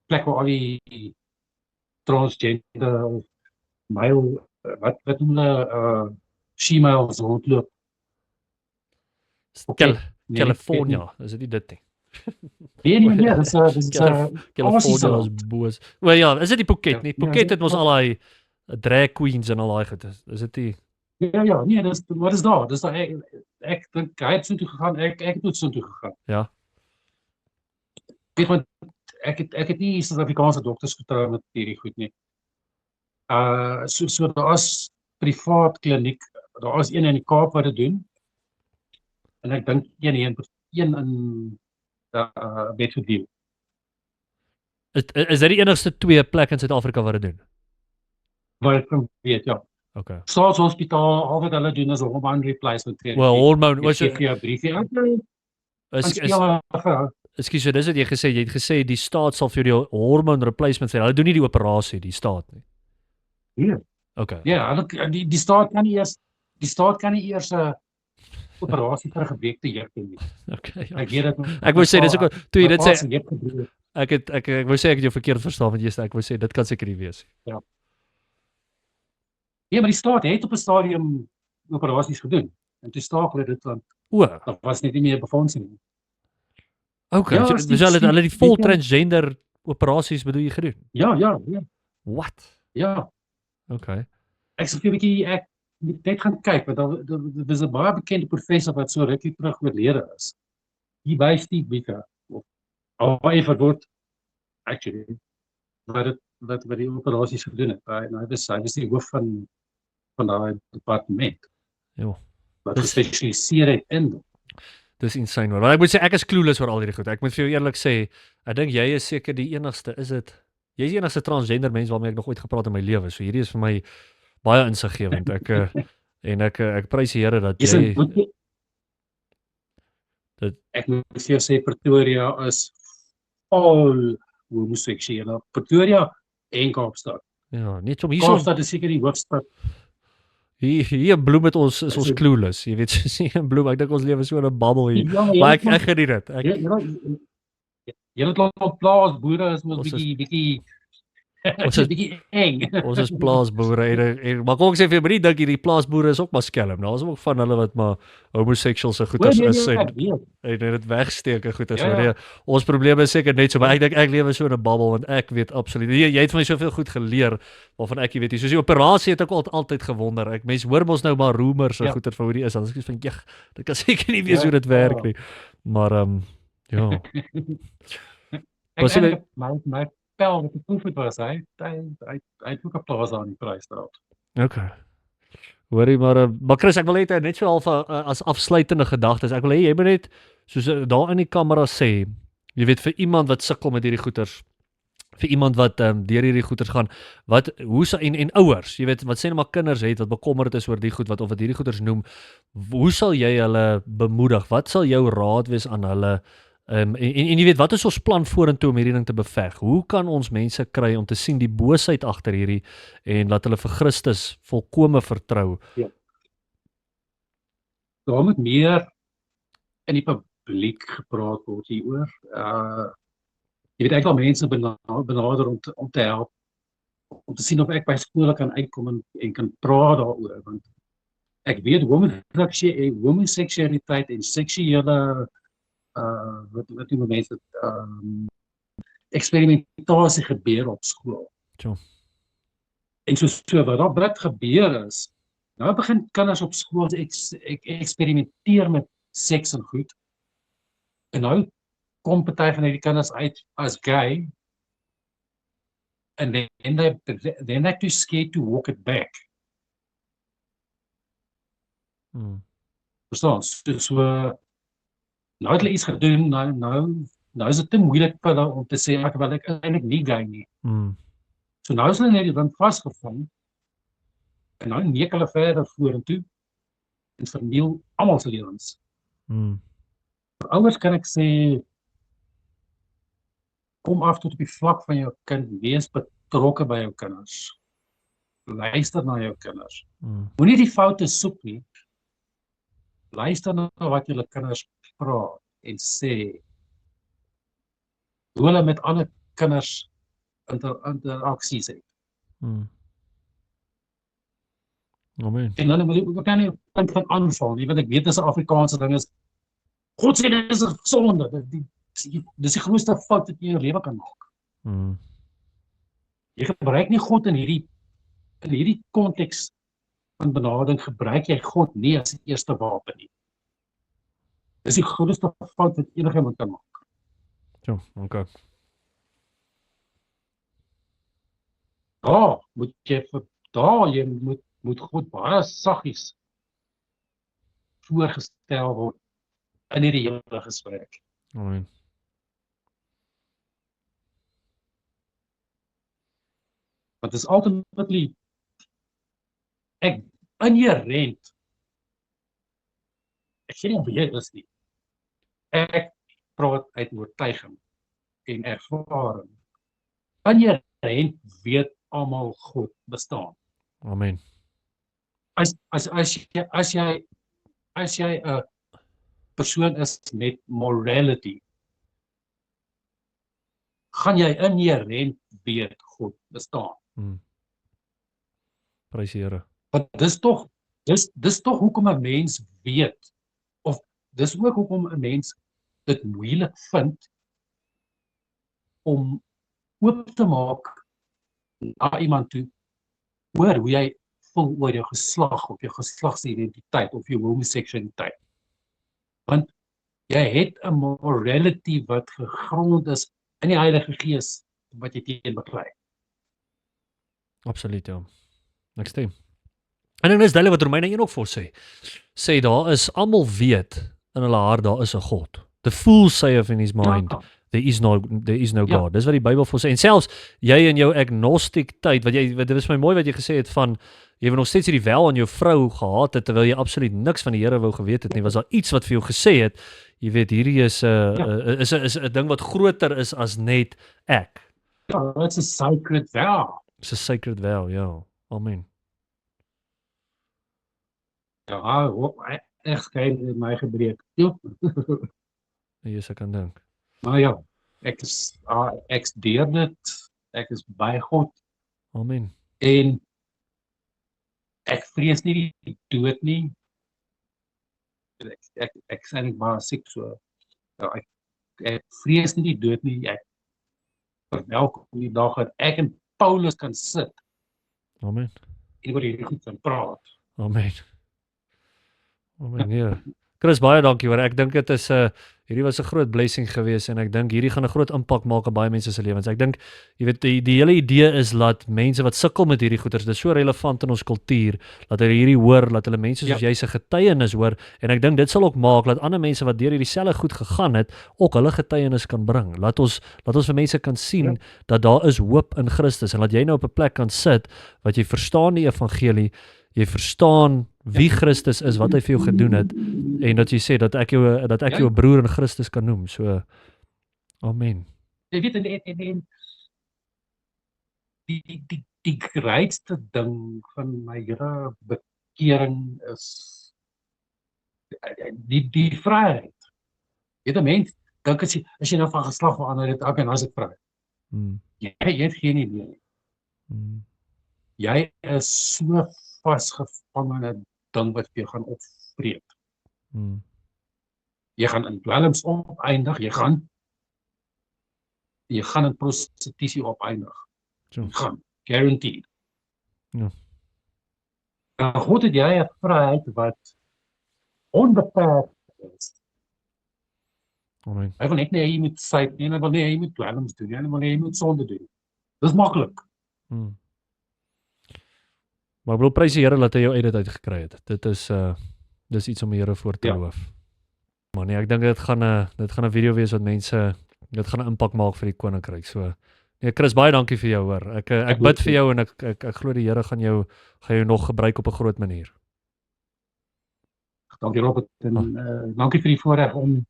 plek waar al die transgender male wat noem hulle she-males rondloop. California, is dit nie dit nie? Nee, dis California is boos. Wel ja, is dit die Phuket nie? Phuket het mos al daai drag queens en al daai goed. Is dit nie? Ja, nee, wat is daar? Dis daar ek dink hy het so toe gegaan, ek het ook so toe gegaan. Ja. Weet want ek het nie Suid-Afrikaanse dokters vertrou met hierdie goed nie. So daar is privaat kliniek, daar is een in die Kaap wat dit doen. En ek dink een in Bedford. Is dit die enigste 2 plekke in Suid-Afrika wat dit doen? Wat ek kan weet, ja. Okay. Staatshospitaal, al wat hulle doen is 'n hormone replacement therapy. Well, hormone was ek gee 'n briefie Ekskuus, so dis wat jy gesê, jy het gesê die staat sal vir jou hormone replacement sê. Hulle doen nie die operasie, die staat nie. Nee. Okay. Ja, die staat kan nie eers 'n operasie vir 'n gebreekte heup doen nie. Okay. Ja. Ek weet dit. Ek wou sê dis ook toe jy dit sê. Ek Ek wou sê ek het jou verkeerd verstaan want jy sê ek wou sê dit kan seker nie wees nie. Ja. Ja, maar die staat het op 'n stadium operasies gedoen. En toe staak hulle dit want daar was net nie meer befondsing nie. Okay, ja, so hulle die vol transgender operasies bedoel jy gedoen? Ja. What? Ja. Okay. Ek sê 'n bietjie ek moet net gaan kyk want daar is 'n baie bekende professor wat so rukkie terug oorlede is. Hy wys die Bika of hy word actually wat die operasies gedoen het. Hy was die hoof van daai departement. Ja. Wat gespesialiseer het in dit. Dis insane hoor. Maar ek moet sê ek is clueless oor al hierdie goed. Ek moet vir jou eerlik sê, ek dink jy is seker die enigste, is dit? Jy is die enigste transgender mens waarmee ek nog ooit gepraat in my lewe. So hierdie is vir my baie insiggewend. Ek prys die Here dat jy ek moet vir jou sê Pretoria is al homoseksuele. Pretoria en Kaapstad. Ja, net so hierso. Kaapstad is seker die hoofstad. Hier bloem met ons is ons clueless. Jy weet, so nie 'n bloem. Ek dink ons lewe so in 'n bubble hier. Ja, maar ek geniet dit. Jy het al plaasboere is mos bietjie ons is bietjie eng. Ons is plaasboere en maar kom ek sê vir my dink hierdie plaasboere is ook maar skelm. Daar is ook van hulle wat maar homoseksueel se goeders is en dit wegsteek en goeders. Ja. Ons probleme is seker net so, maar ek dink ek lewe so in 'n bubble want ek weet absoluut. Jy het van my soveel goed geleer waarvan ek weet. Soos die operasie het ek altyd gewonder. Mense hoor mos nou maar rumors en goeders van hoe die is. Dan ek van dit kan seker nie weet hoe dit werk nie. Maar ja. My pel wat die proef het was, hy het ook 'n plaas aan die Vrystaat. Okay. Hoorie maar Chris, ek wil net so half as afsluitende gedagtes. Ek wil hê jy moet net soos daar in die kamera sê, jy weet vir iemand wat sukkel met hierdie goeters, vir iemand wat deur hierdie goeters gaan, hoe sal en ouers, jy weet wat sê net maar kinders het wat bekommerd is oor die goed of wat hierdie goeters noem, hoe sal jy hulle bemoedig? Wat sal jou raad wees aan hulle? En jy weet wat is ons plan vorentoe om hierdie ding te beveg? Hoe kan ons mense kry om te sien die boosheid agter hierdie en laat hulle vir Christus volkome vertrou? Ja. Daar moet meer in die publiek gepraat word hieroor. Jy weet ek wil mense benader om te help om te sien of ek by skole kan uitkom en kan praat daaroor want ek weet homoseksualiteit en seksuele wat die mense eksperimentasie gebeur op skool. Tjoh. En so wat gebeur is, nou begin kinders op skool eksperimenteer met seks en goed. En nou kom party van hierdie kinders uit as gay, and then they're too scared to walk it back. Verstaan? So nou het hulle iets gedoen, nou is dit te moeilik vir hulle om te sê ek wil eintlik nie gay nie. So nou is hulle net dan vasgevang en nou neek hulle verder vorentoe en verniel almal se lewens. Vir ouers kan ek sê kom af tot op die vlak van jou kind, wees betrokke by jou kinders. Luister na jou kinders. Moenie die foute soek nie. Luister na wat julle kinders praat en sê. Hoe hulle met ander kinders interaksies het. Amen. En dan wil ek kan nie punt van aanval nie, want ek weet dis 'n Afrikaanse ding is God sê dit is 'n sonde. Dis die grootste fout wat jy in jou lewe kan maak. Jy gebruik nie God in hierdie konteks van benadering gebruik jy God nie as die eerste wapen nie. Dis die grootste fout wat enigiemand kan maak. Ja, okay. Jy moet God baie saggies voorgestel word in hierdie hele gesprek. Amen. Want is ultimately inherent. Ek sê nie of jy is nie. Ek praat uit oortuiging en ervaring. Inherent weet almal God bestaan. Amen. As jy 'n persoon is met morality, gaan jy inherent weet God bestaan. Prys die Here. Want dis tog hoekom 'n mens weet, of dis ook hoekom 'n mens dit moeilik vind om oop te maak na iemand toe oor hoe jy voel oor jou geslag of jou geslagsidentiteit of jou homoseksualiteit. Want jy het 'n morality wat gegrond is in die Heilige Gees wat jy teen beklei. Absoluut, ja. Ek stem. En dan is duidelik wat Romeine 1 ook vir ons sê daar is almal weet in hulle hart daar is 'n God. The fool saith in his mind, there is no God. Dis wat die Bybel vir ons sê. En selfs jy in jou agnostic tyd, dit is my mooi wat jy gesê het van jy het nog steeds hierdie wel aan jou vrou gehad het terwyl jy absoluut niks van die Here wou geweet het nie. Was daar iets wat vir jou gesê het, jy weet hierdie is 'n ding wat groter is as net ek. Ja, it's a sacred vow. It's a sacred vow, ja. Amen. Ja, egskeiding het my gebreek. Ek kan dink. Maar ja, ek deur dit, ek is by God. Amen. En ek vrees nie die dood nie. Ek sê net maar siek so. Ja, ek vrees nie die dood nie. Ek verwelkom die dag dat ek en Paulus kan sit. Amen. En oor hierdie goed kan praat. Amen. Amen, ja. Chris, baie dankie hoor. Ek dink dit is hierdie was 'n groot blessing geweest en ek dink hierdie gaan 'n groot impak maak op baie mense se lewens. Ek dink jy weet die hele idee is dat mense wat sukkel met hierdie goeters, dis so relevant in ons kultuur, dat hulle hierdie hoor, dat hulle mense soos jy se getuienis hoor en ek dink dit sal ook maak dat ander mense wat deur hierdie selfe goed gegaan het, ook hulle getuienis kan bring. Laat ons vir mense kan sien dat daar is hoop in Christus en dat jy nou op 'n plek kan sit wat jy verstaan die evangelie, jy verstaan wie Christus is, wat hy vir jou gedoen het en dat jy sê dat ek jou 'n broer in Christus kan noem. So amen. Jy weet en die grootste ding van my hele bekering is die vryheid. Jy weet 'n mens dink as jy nou van geslag verander het, dan as ek vry. Jy het geen idee nie. Jy is so vasgevangene ding wat jy gaan opbreek. Jy gaan in dwelms opeindig, jy gaan jy gaan in prostitusie opeindig. So. Jy gaan, guaranteed. Ja. En God het jy 'n vryheid wat onbeperkt is. Amen. Hy wil net nie jy moet syp nie, hy wil nie jy moet dwelms doen nie, hy wil nie jy moet sonde doen. Dis maklik. Maar ek wil prys die Here dat hy jou uit dit uitgekry het. Dis iets om die Here voor te loof. Maar nee, ek dink dit gaan 'n video wees wat mense dit gaan 'n impak maak vir die koninkryk. So nee, Chris, baie dankie vir jou hoor. Ek bid vir jou en ek glo die Here gaan jou nog gebruik op 'n groot manier. Dankie Robert en dankie vir die voorreg om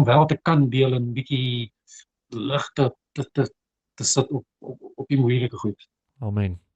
wel te kan deel en 'n bietjie lig te sit op die moeilike goed. Amen.